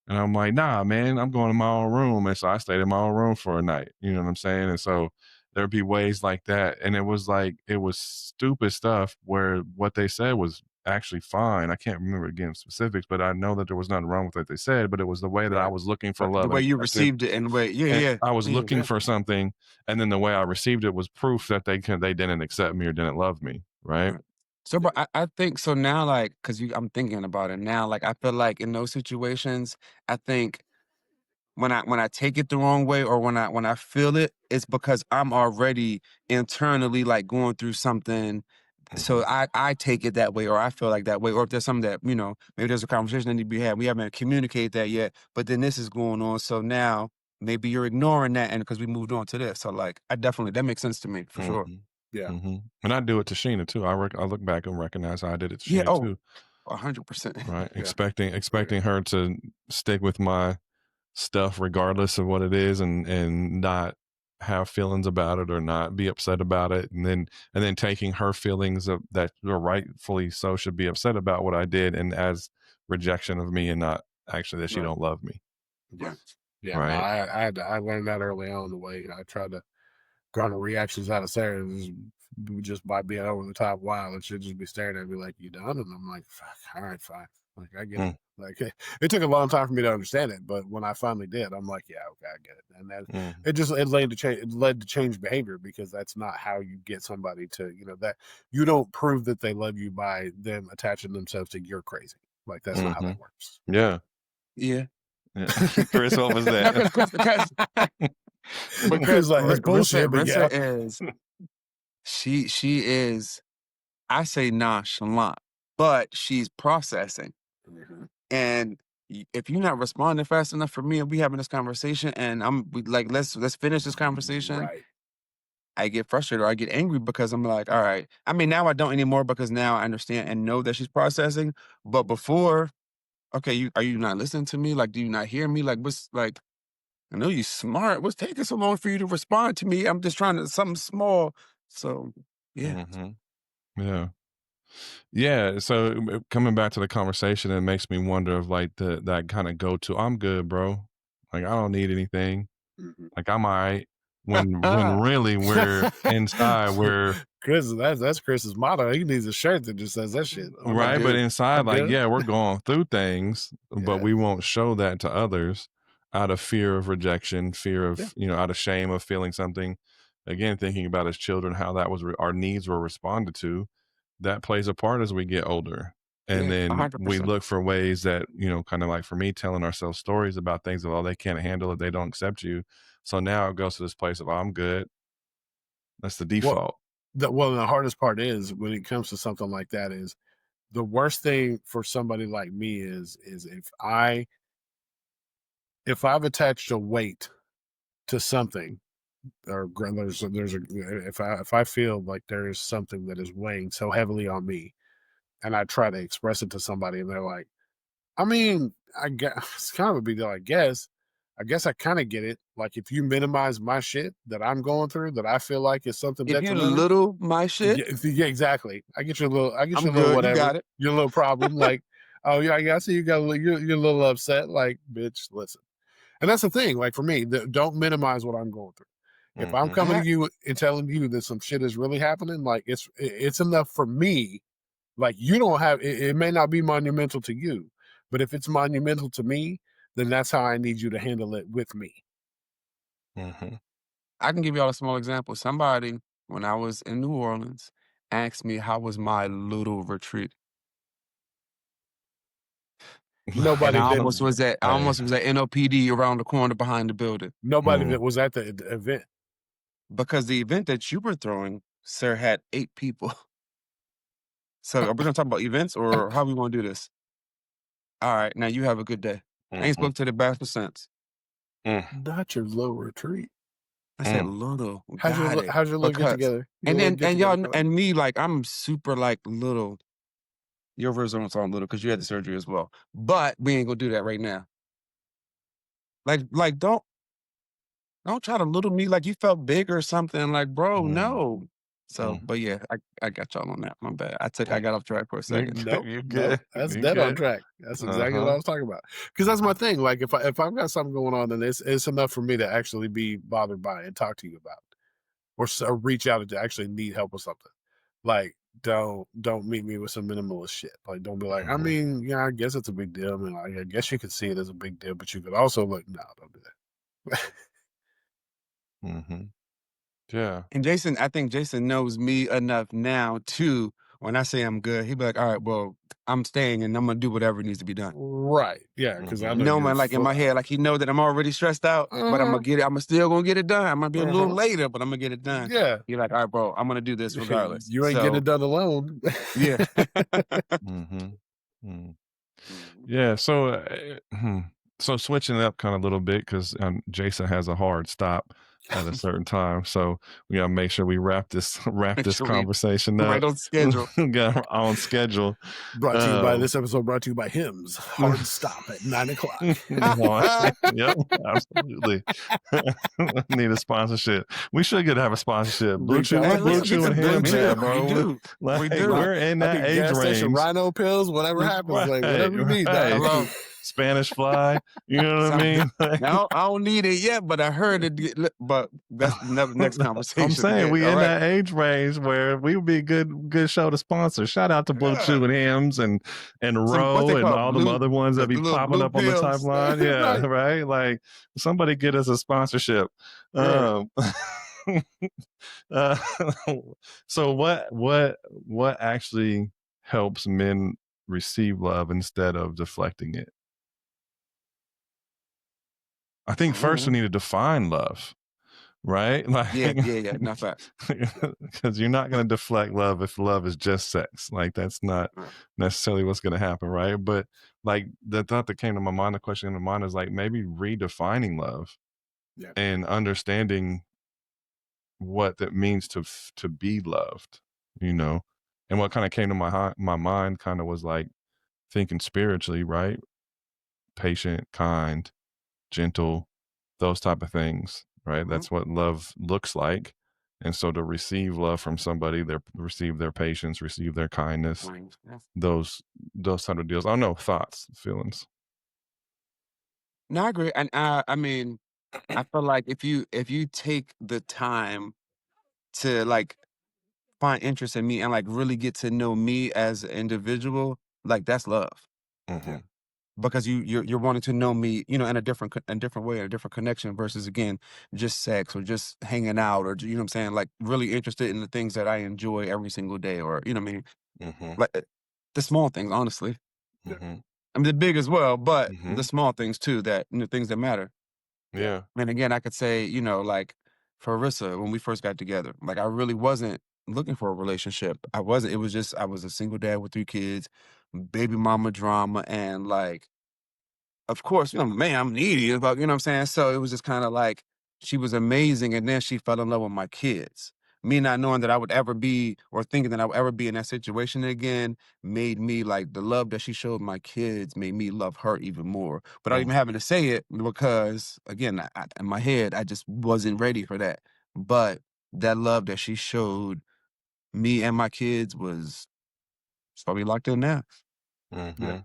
And I'm like, nah, man, I'm going to my own room. And so I stayed in my own room for a night. You know what I'm saying? And so there'd be ways like that. And it was like, it was stupid stuff where what they said was actually fine. I can't remember again specifics, but I know that there was nothing wrong with what they said, but it was the way that I was looking for love. The way and you acceptance. received it and the way, yeah. I was looking for something. And then the way I received it was proof that they didn't accept me or didn't love me. Right. So, but I think so now, like, because I'm thinking about it now, like, I feel like in those situations, I think when I take it the wrong way or when I feel it, it's because I'm already internally like going through something. So I take it that way, or I feel like that way, or if there's something that, maybe there's a conversation that need to be had. We haven't communicated that yet, but then this is going on. So now maybe you're ignoring that, and because we moved on to this. So like, that makes sense to me for sure. Yeah. And I do it to Sheena too. I look back and recognize how I did it to Sheena too. 100%. Right. Expecting her to stick with my stuff regardless of what it is and not have feelings about it or not be upset about it. And then taking her feelings that are rightfully so should be upset about what I did and as rejection of me and not actually that she don't love me. Yeah. Yeah. Right. No, I learned that early on the way I tried to garner reactions out of Sarah just by being over the top wild. And she'd just be staring at me like, you done? And I'm like, fuck, all right, fine. Like, I get it. Like, it took a long time for me to understand it, but when I finally did, I'm like, yeah, okay, I get it. And then it led to change behavior because that's not how you get somebody to, that you don't prove that they love you by them attaching themselves to you're crazy. Like, that's not how that works. Yeah. Yeah. Chris, what was that? Because like, it's bullshit, but Rissa is, she is, I say nonchalant, but she's processing. And if you're not responding fast enough for me and we having this conversation and let's finish this conversation, Right. I get frustrated or I get angry because I'm like, all right. I mean, now I don't anymore because now I understand and know that she's processing. But before, okay, are you not listening to me? Like, do you not hear me? Like, what's like, I know you smart. What's taking so long for you to respond to me? I'm just trying to something small. So yeah. Yeah. So coming back to the conversation, it makes me wonder of like that kind of go to, I'm good, bro. Like I don't need anything. Like I'm all right. When really we're inside, Chris, that's Chris's motto. He needs a shirt that just says that shit. Right. But inside, like, yeah, we're going through things, but Yeah. we won't show that to others out of fear of rejection, fear of, out of shame of feeling something. Again, thinking about as children, how that was our needs were responded to. That plays a part as we get older. And then 100%. we look for ways that, kind of like for me, telling ourselves stories about things that, they can't handle it. They don't accept you. So now it goes to this place of, I'm good. That's the default. The hardest part is when it comes to something like that is the worst thing for somebody like me is if I've attached a weight to something or if I feel like there is something that is weighing so heavily on me and I try to express it to somebody and they're like, I mean, I guess it's kind of a big deal. I guess I kind of get it. Like if you minimize my shit that I'm going through, that I feel like is something If you detrimental. little my shit, Yeah, exactly. I get your little, I'm little good. You whatever, got it. your little problem. Like, oh yeah, I see you got you're a little upset. Like, bitch, listen. And that's the thing. Like for me, don't minimize what I'm going through. If I'm coming to you and telling you that some shit is really happening, like it's enough for me. Like you don't have it may not be monumental to you, but if it's monumental to me, then that's how I need you to handle it with me. I can give y'all a small example. Somebody, when I was in New Orleans, asked me how was my little retreat. Nobody And I that almost was at NOPD around the corner behind the building. nobody that was at the event. Because the event that you were throwing, sir, had 8 people. So are we gonna talk about events or how we wanna do this? All right, now you have a good day. I ain't spoke to the bastard since. Not your little retreat. I said little. How's your little get together? And then y'all and me, like I'm super like little. Your version don't sound little because you had the surgery as well. But we ain't gonna do that right now. Like don't try to little me like you felt big or something. Like, bro, no. So, but yeah, I got y'all on that. My bad. I got off track for a second. Nope, You're good. That's You're dead on good. track. That's exactly what I was talking about. Because that's my thing. Like if I've got something going on, then it's enough for me to actually be bothered by it and talk to you about it, or reach out to actually need help with something. Like don't meet me with some minimalist shit. Like don't be like, I mean, yeah, I guess it's a big deal. I mean, like, I guess you could see it as a big deal, but you could also like, no, don't do that. Yeah. And Jason, I think Jason knows me enough now too. When I say I'm good, he'd be like, all right, well, I'm staying and I'm gonna do whatever needs to be done. Right. Yeah. Because I know No you're man, like in my head, like he know that I'm already stressed out, but I'm gonna get it. I'm still gonna get it done. I'm gonna be a little later, but I'm gonna get it done. Yeah. You're like, all right, bro, I'm gonna do this regardless. You ain't getting it done alone. Yeah. Yeah. So switching it up kind of a little bit because Jason has a hard stop at a certain time, so we gotta make sure we wrap this conversation up right on schedule. Got on schedule. Brought to you by this episode. Brought to you by Hims. Hard stop at 9:00. Yep, absolutely. Need a sponsorship. We should have a sponsorship. Blue Chew and Hims, yeah, bro. We do. We're in that age gas range. station, Rhino pills, whatever happens, like whatever you need. Right. Spanish fly, you know what I mean? Now I don't need it yet, but I heard it. But that's the next conversation. I'm saying we in that age range where we would be a good show to sponsor. Shout out to Blue Chew and Hims and Row and all the other ones that be popping up on the timeline. Yeah, right. Like somebody get us a sponsorship. So what actually helps men receive love instead of deflecting it? I think first we need to define love, right? Like, yeah, not facts. Because you're not going to deflect love if love is just sex. Like that's not necessarily what's going to happen, right? But like the thought that came to my mind, the question in my mind is like maybe redefining love and understanding what that means to be loved, you know. And what kind of came to my mind kind of was like thinking spiritually, right? Patient, kind, gentle, those type of things, right? That's what love looks like. And so to receive love from somebody, receive their patience, receive their kindness, those type of deals. I don't know, thoughts, feelings. No, I agree. And I mean, I feel like if you take the time to like find interest in me and like really get to know me as an individual, like that's love. Because you're wanting to know me, you know, in a different way, a different connection versus again just sex or just hanging out or you know what I'm saying, like really interested in the things that I enjoy every single day or you know what I mean, like the small things, honestly. I mean the big as well, but the small things too, that you know, things that matter. Yeah. And again, I could say, you know, like for Arissa, when we first got together, like I really wasn't looking for a relationship. I wasn't. It was just I was a single dad with 3 kids, baby mama drama, and like, of course, you know, man, I'm needy, but you know what I'm saying? So it was just kind of like she was amazing, and then she fell in love with my kids. me not knowing that I would ever be, or thinking that I would ever be in that situation again, made me like the love that she showed my kids made me love her even more. But I Mm. even having to say it because, again, in my head, I just wasn't ready for that. But that love that she showed me and my kids was probably locked in now. Mm-hmm.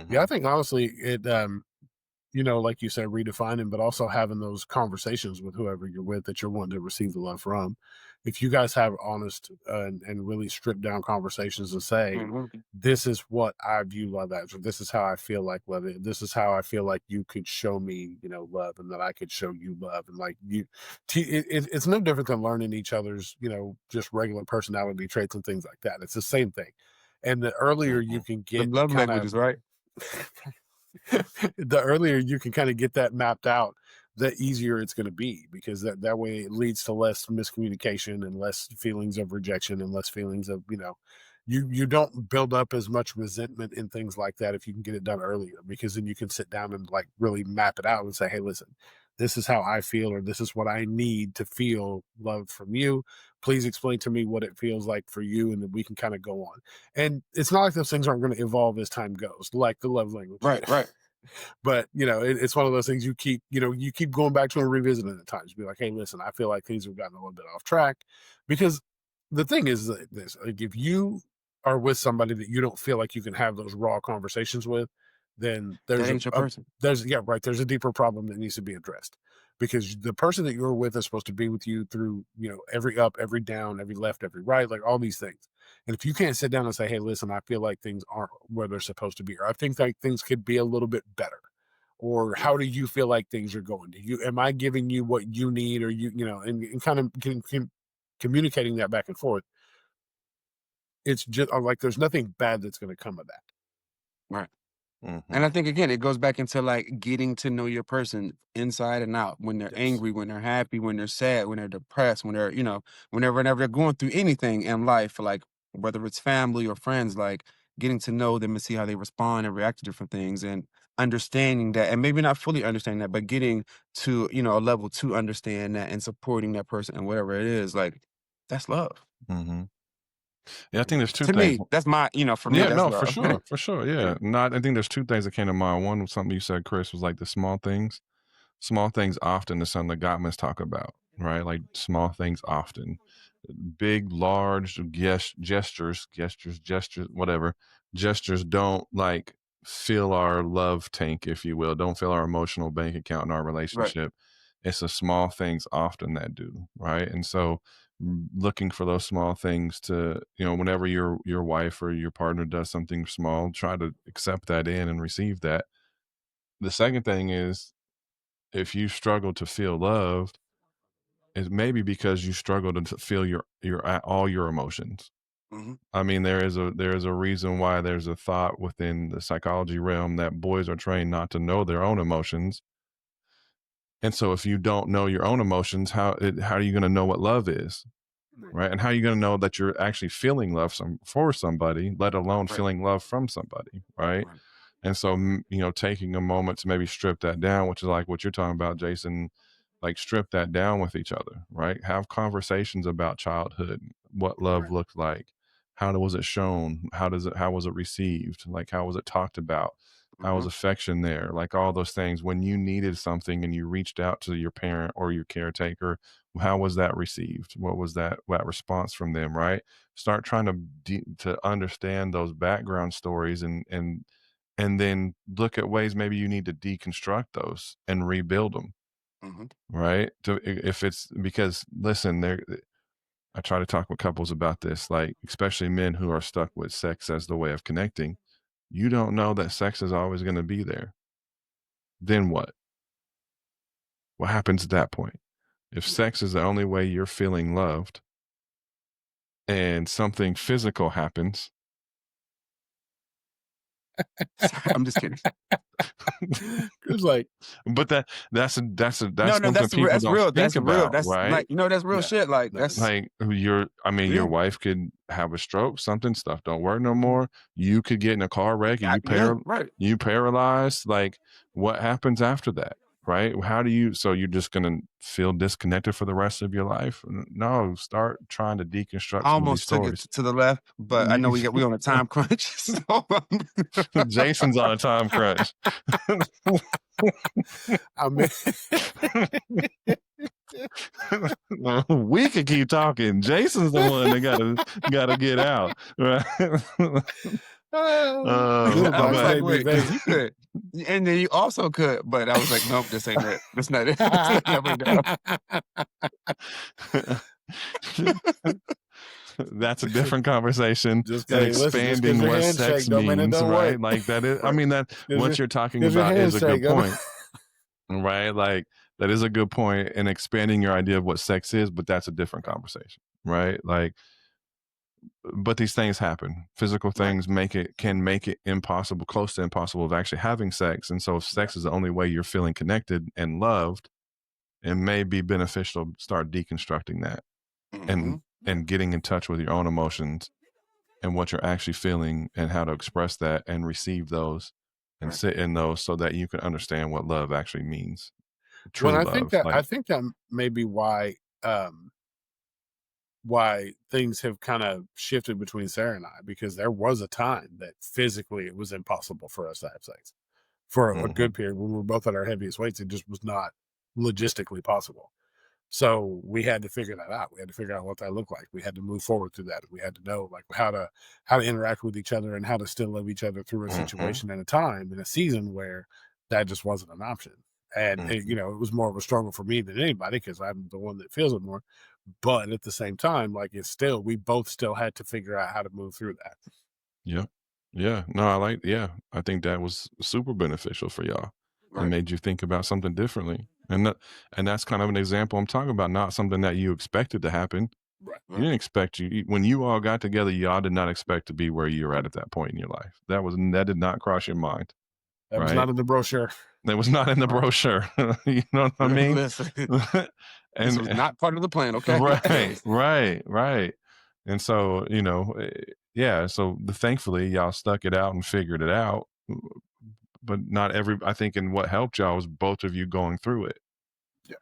Yeah, I think honestly, it like you said, redefining, but also having those conversations with whoever you're with that you're wanting to receive the love from. If you guys have honest and really stripped down conversations and say, Mhm. this is what I view love as, or this is how I feel like love is, this is how I feel like you could show me, love, and that I could show you love. And like it's no different than learning each other's, just regular personality traits and things like that. It's the same thing. And the earlier you can The get love kind of languages, right? the earlier you can kind of get that mapped out, the easier it's going to be, because that way it leads to less miscommunication and less feelings of rejection and less feelings of, you don't build up as much resentment and things like that if you can get it done earlier, because then you can sit down and like really map it out and say, hey, listen, this is how I feel, or this is what I need to feel love from you. Please explain to me what it feels like for you, and then we can kind of go on. And it's not like those things aren't going to evolve as time goes, like the love language. Right. But it's one of those things you keep going back to and revisiting at times. Be like, hey, listen, I feel like things have gotten a little bit off track, because the thing is this: like, if you are with somebody that you don't feel like you can have those raw conversations with, then That ain't your person. there's a deeper problem that needs to be addressed, because the person that you're with is supposed to be with you through every up, every down, every left, every right, like all these things. And if you can't sit down and say, hey, listen, I feel like things aren't where they're supposed to be, or I think like things could be a little bit better, or how do you feel like things are going? Am I giving you what you need, or and kind of communicating that back and forth? It's just like there's nothing bad that's going to come of that. Right. Mm-hmm. And I think, again, it goes back into like getting to know your person inside and out, when they're Yes. angry, when they're happy, when they're sad, when they're depressed, when they're, whenever they're going through anything in life, like whether it's family or friends, like getting to know them and see how they respond and react to different things, and understanding that, and maybe not fully understanding that, but getting to, a level to understand that and supporting that person and whatever it is, like that's love. Mm-hmm. Yeah, I think there's two To things. me, that's my, for me, Yeah, that's no, for love. sure. Yeah. No, I think there's two things that came to mind. One was something you said, Chris, was like the small things. Small things often is something the Gottmans talk about, right? Like small things often. Big, large gestures, whatever. Gestures don't like fill our love tank, if you will, don't fill our emotional bank account in our Right. relationship. It's the small things often that do, right? And so looking for those small things to, whenever your wife or your partner does something small, try to accept that in and receive that. The second thing is, if you struggle to feel loved, it's maybe because you struggle to feel all your emotions. Hmm. I mean, there is a reason why there's a thought within the psychology realm that boys are trained not to know their own emotions. And so if you don't know your own emotions, how are you going to know what love is? Right. And how are you going to know that you're actually feeling love for somebody, let alone Right. feeling love from somebody? Right. Right. And so, taking a moment to maybe strip that down, which is like what you're talking about, Jason, like strip that down with each other, right? Have conversations about childhood, what love Right. looked like, how was it shown, how was it received, like how was it talked about, how was Mhm. affection there, like all those things. When you needed something and you reached out to your parent or your caretaker, how was that received? What was that response from them, right? Start trying to understand those background stories, and then look at ways maybe you need to deconstruct those and rebuild them, Mhm. right? If it's because, listen, I try to talk with couples about this, like especially men who are stuck with sex as the way of connecting. You don't know that sex is always going to be there. Then what? What happens at that point? If sex is the only way you're feeling loved and something physical happens, I'm just kidding. It's like, but that's No, something people that's don't real. think That's real. about, That's right? like, that's real yeah, shit. Like no, that's Like yeah, your wife could have a stroke, something, stuff don't work no Mhm. more. You could get in a car wreck and yeah, right. you paralyzed. Like, what happens after that, right? How do you, so you're just going to feel disconnected for the rest of your life? No, start trying to deconstruct I some of these almost took it stories. to the left, but I know we on a time crunch. So Jason's on a time crunch. I mean, We could keep talking. Jason's the one that gotta get out, right? Little I was box, like, baby, wait, baby. you could, and then you also could, but I was like, nope, this ain't it. This not it. This not we go. That's a different conversation. Just And hey, listen, just expanding because your what handshake sex don't mean it means, don't right? work. Like that is, I Right. mean, that Here's what your- you're talking here's your about is a good handshake. point, right? Like that is a good point in expanding your idea of what sex is, but that's a different conversation, right? Like, but these things happen. Physical things can make it impossible, close to impossible, of actually having sex. And so if sex is the only way you're feeling connected and loved, it may be beneficial to start deconstructing that and getting in touch with your own emotions and what you're actually feeling and how to express that and receive those and sit in those so that you can understand what love actually means. True Well, love. I think that may be why things have kind of shifted between Sarah and I, because there was a time that physically it was impossible for us to have sex for a good period when we were both at our heaviest weights. It just was not logistically possible. So we had to figure that out. We had to figure out what that looked like. We had to move forward through that. We had to know like how to interact with each other and how to still love each other through a situation and a time in a season where that just wasn't an option. And it, it was more of a struggle for me than anybody because I'm the one that feels it more. But at the same time, like we both still had to figure out how to move through that. Yeah. Yeah. No, I think that was super beneficial for y'all. Right. It made you think about something differently. And that's kind of an example I'm talking about, not something that you expected to happen. Right. You didn't expect when you all got together, y'all did not expect to be where you're at that point in your life. That did not cross your mind. That was not in the brochure. That was not in the brochure. You know what I mean? Listen, and this was not part of the plan. Okay. right. And so, yeah. So thankfully y'all stuck it out and figured it out. But not I think in what helped y'all was both of you going through it. Yeah.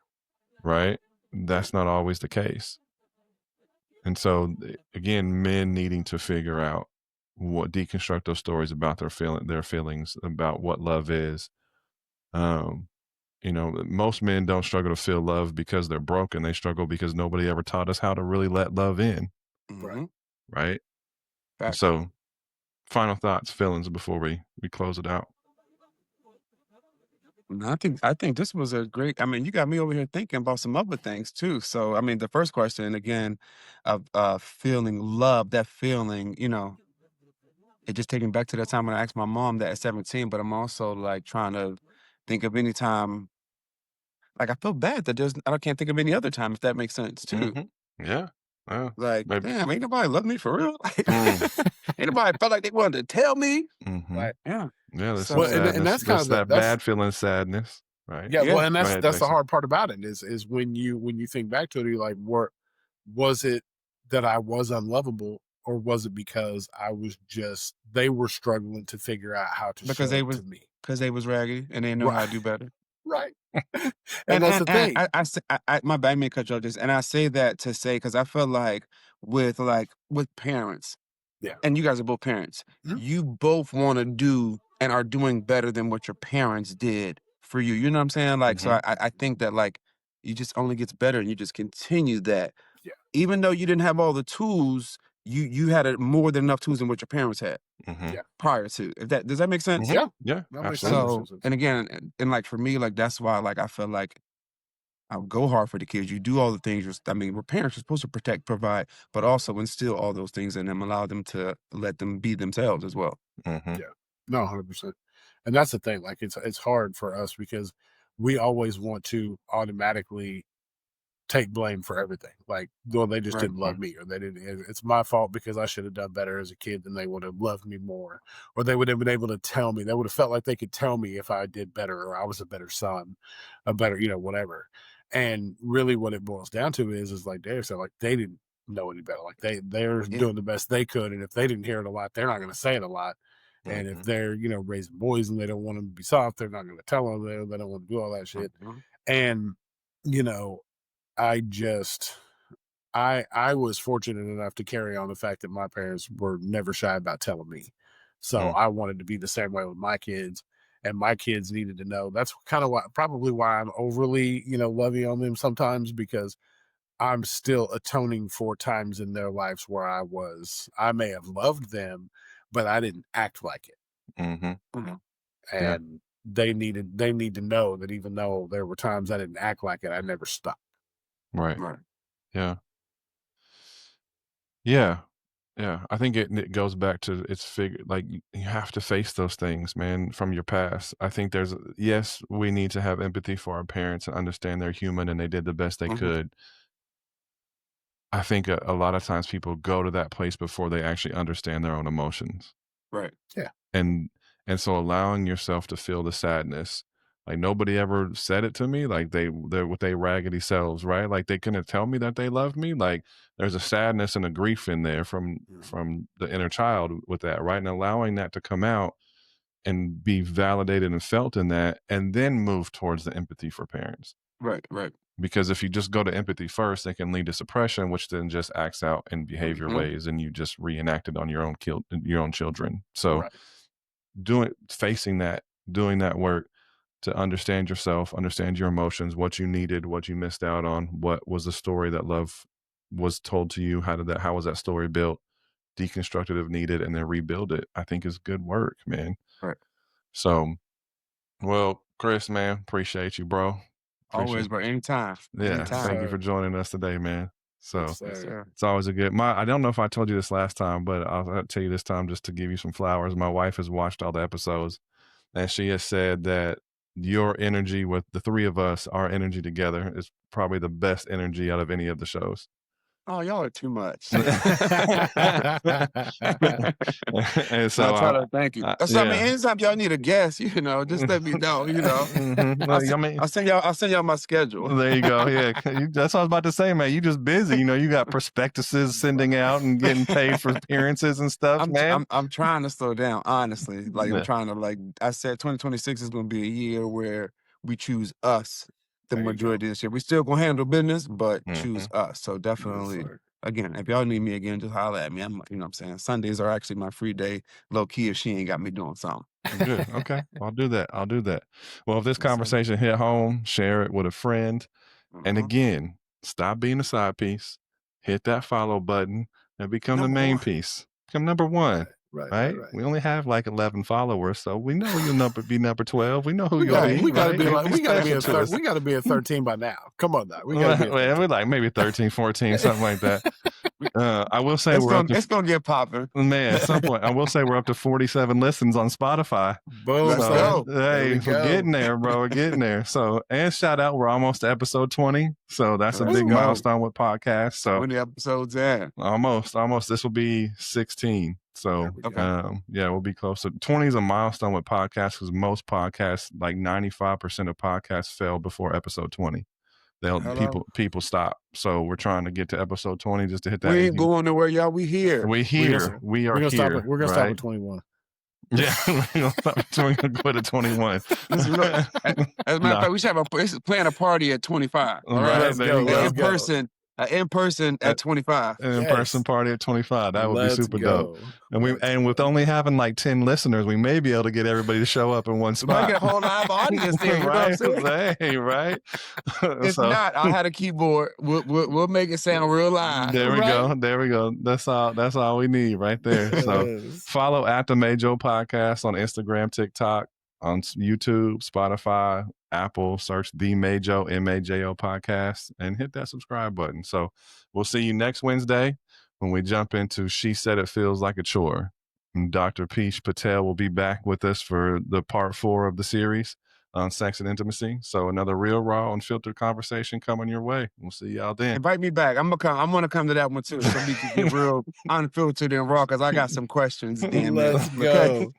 Right. That's not always the case. And so again, men needing to figure out deconstruct those stories about their feelings about what love is. Most men don't struggle to feel love because they're broken. They struggle because nobody ever taught us how to really let love in. Right. So final thoughts, feelings before we close it out. No, I think this was a great. I mean, you got me over here thinking about some other things too. So, I mean, the first question again of feeling love, that feeling, it just taking back to that time when I asked my mom that at 17. But I'm also like trying to think of any time. Like I feel bad that I can't think of any other time, if that makes sense too. Yeah. Like, maybe. damn, ain't nobody love me for real. Ain't nobody felt like they wanted to tell me. Right. Yeah. Yeah, there's So- some sadness. and that's kind of that bad feeling sadness, right? Yeah, well, and Go ahead, that's the Jason. hard part about it is when you think back to it, you're like, was it that I was unlovable, or was it because they were struggling to figure out how to Because show they it was to me, because they was raggedy and they know how to do better. right? and that's the thing. My bad, may cut you off this, and I say that to say because I feel like with parents, and you guys are both parents, you both want to do and are doing better than what your parents did for you. You know what I'm saying? Like, so I think that like you just only gets better and you just continue that. Yeah. Even though you didn't have all the tools, you had more than enough tools than what your parents had Yeah. prior to. Does that make sense? Yeah. Yeah, That makes absolutely. sense. So, and again, and like for me, like that's why like I feel like I would go hard for the kids. You do all the things. We're parents are supposed to protect, provide, but also instill all those things in them, allow them to let them be themselves as well. Yeah. No, 100%. And that's the thing. Like it's hard for us because we always want to automatically take blame for everything. Like, well, they just didn't love me, or they didn't. It's my fault because I should have done better as a kid, then they would have loved me more, or they would have been able to tell me. They would have felt like they could tell me if I did better, or I was a better son, a better, whatever. And really, what it boils down to is like Dave said, like they didn't know any better. Like they're doing the best they could, and if they didn't hear it a lot, they're not going to say it a lot. And if they're, raising boys and they don't want them to be soft, they're not going to tell them. They don't want to do all that shit. And, I just, I was fortunate enough to carry on the fact that my parents were never shy about telling me. So I wanted to be the same way with my kids, and my kids needed to know. That's kind of probably why I'm overly, lovey on them sometimes, because I'm still atoning for times in their lives where I may have loved them, but I didn't act like it. And they need to know that even though there were times I didn't act like it, I never stopped. Right. Yeah. Yeah. Yeah. I think it goes back to like you have to face those things, man, from your past. I think yes, we need to have empathy for our parents and understand they're human and they did the best they could. I think a lot of times people go to that place before they actually understand their own emotions. Right. Yeah. And so allowing yourself to feel the sadness, like nobody ever said it to me, like they're with their raggedy selves, right? Like they couldn't tell me that they loved me. Like there's a sadness and a grief in there from the inner child with that, right? And allowing that to come out and be validated and felt in that, and then move towards the empathy for parents. Right. Because if you just go to empathy first, it can lead to suppression, which then just acts out in behavior ways, and you just reenact it on your own children. So facing that, doing that work to understand yourself, understand your emotions, what you needed, what you missed out on, what was the story that love was told to you, how was that story built, deconstruct it if needed, and then rebuild it, I think is good work, man. Right. So, well, Chris, man, appreciate you, bro. Always, bro. Anytime. Yeah. Thank you for joining us today, man. So it's always I don't know if I told you this last time, but I'll tell you this time just to give you some flowers. My wife has watched all the episodes, and she has said that your energy with the three of us, our energy together, is probably the best energy out of any of the shows. Oh, y'all are too much. And so I try to thank you. I mean, anytime y'all need a guest, just let me know. I'll send y'all my schedule. There you go. Yeah, that's what I was about to say, man. You just busy. You got prospectuses sending out and getting paid for appearances and stuff, man. I'm trying to slow down, honestly. Like I'm trying to I said 2026 is going to be a year where we choose us. The majority of this year. We still gonna handle business, but choose us. So definitely, again, if y'all need me again, just holler at me. I'm, what I'm saying? Sundays are actually my free day, low key, if she ain't got me doing something. Good. Okay. I'll do that. Well, if this conversation hit home, share it with a friend. And again, stop being a side piece, hit that follow button, and become the main piece. Become number one. Right. We only have like 11 followers, so we know you'll be number 12. We know who you'll be. We gotta be at 13 by now. Come on now. We're like maybe 13, 14, something like that. I will say it's gonna get popping. Man, at some point, I will say we're up to 47 listens on Spotify. Boom. Let's go. Hey, we're getting there, bro. We're getting there. So, and shout out, we're almost to episode 20. So that's a big milestone with podcasts. So 20 episodes in. Almost. This will be 16. So, we'll be close. So 20 is a milestone with podcasts because most podcasts, like 95% of podcasts, fail before episode 20. People stop. So we're trying to get to episode 20 just to hit that. We ain't going nowhere, y'all. We here. We here. We are here. We're gonna stop at 21. Yeah, we're gonna quit at 21. As a matter of fact, we should have plan a party at 25. All right, there you go. In person at 25. An in-person party at 25. That would be super dope. And with only having like 10 listeners, we may be able to get everybody to show up in one spot. We might get a whole live audience there. Right? Hey, right. If not, I'll have a keyboard. We'll make it sound real live. There we go. That's all we need right there. So follow at the Majo Podcast on Instagram, TikTok, on YouTube, Spotify, Apple. Search the Majo MAJO Podcast and hit that subscribe button. So we'll see you next Wednesday when we jump into She Said It Feels Like a Chore. And Dr. Peesh Patel will be back with us for the part 4 of the series on sex and intimacy. So another real, raw, unfiltered conversation coming your way. We'll see y'all then. Invite me back. I'm gonna come to that one too. So we can get real unfiltered and raw because I got some questions. Let's go.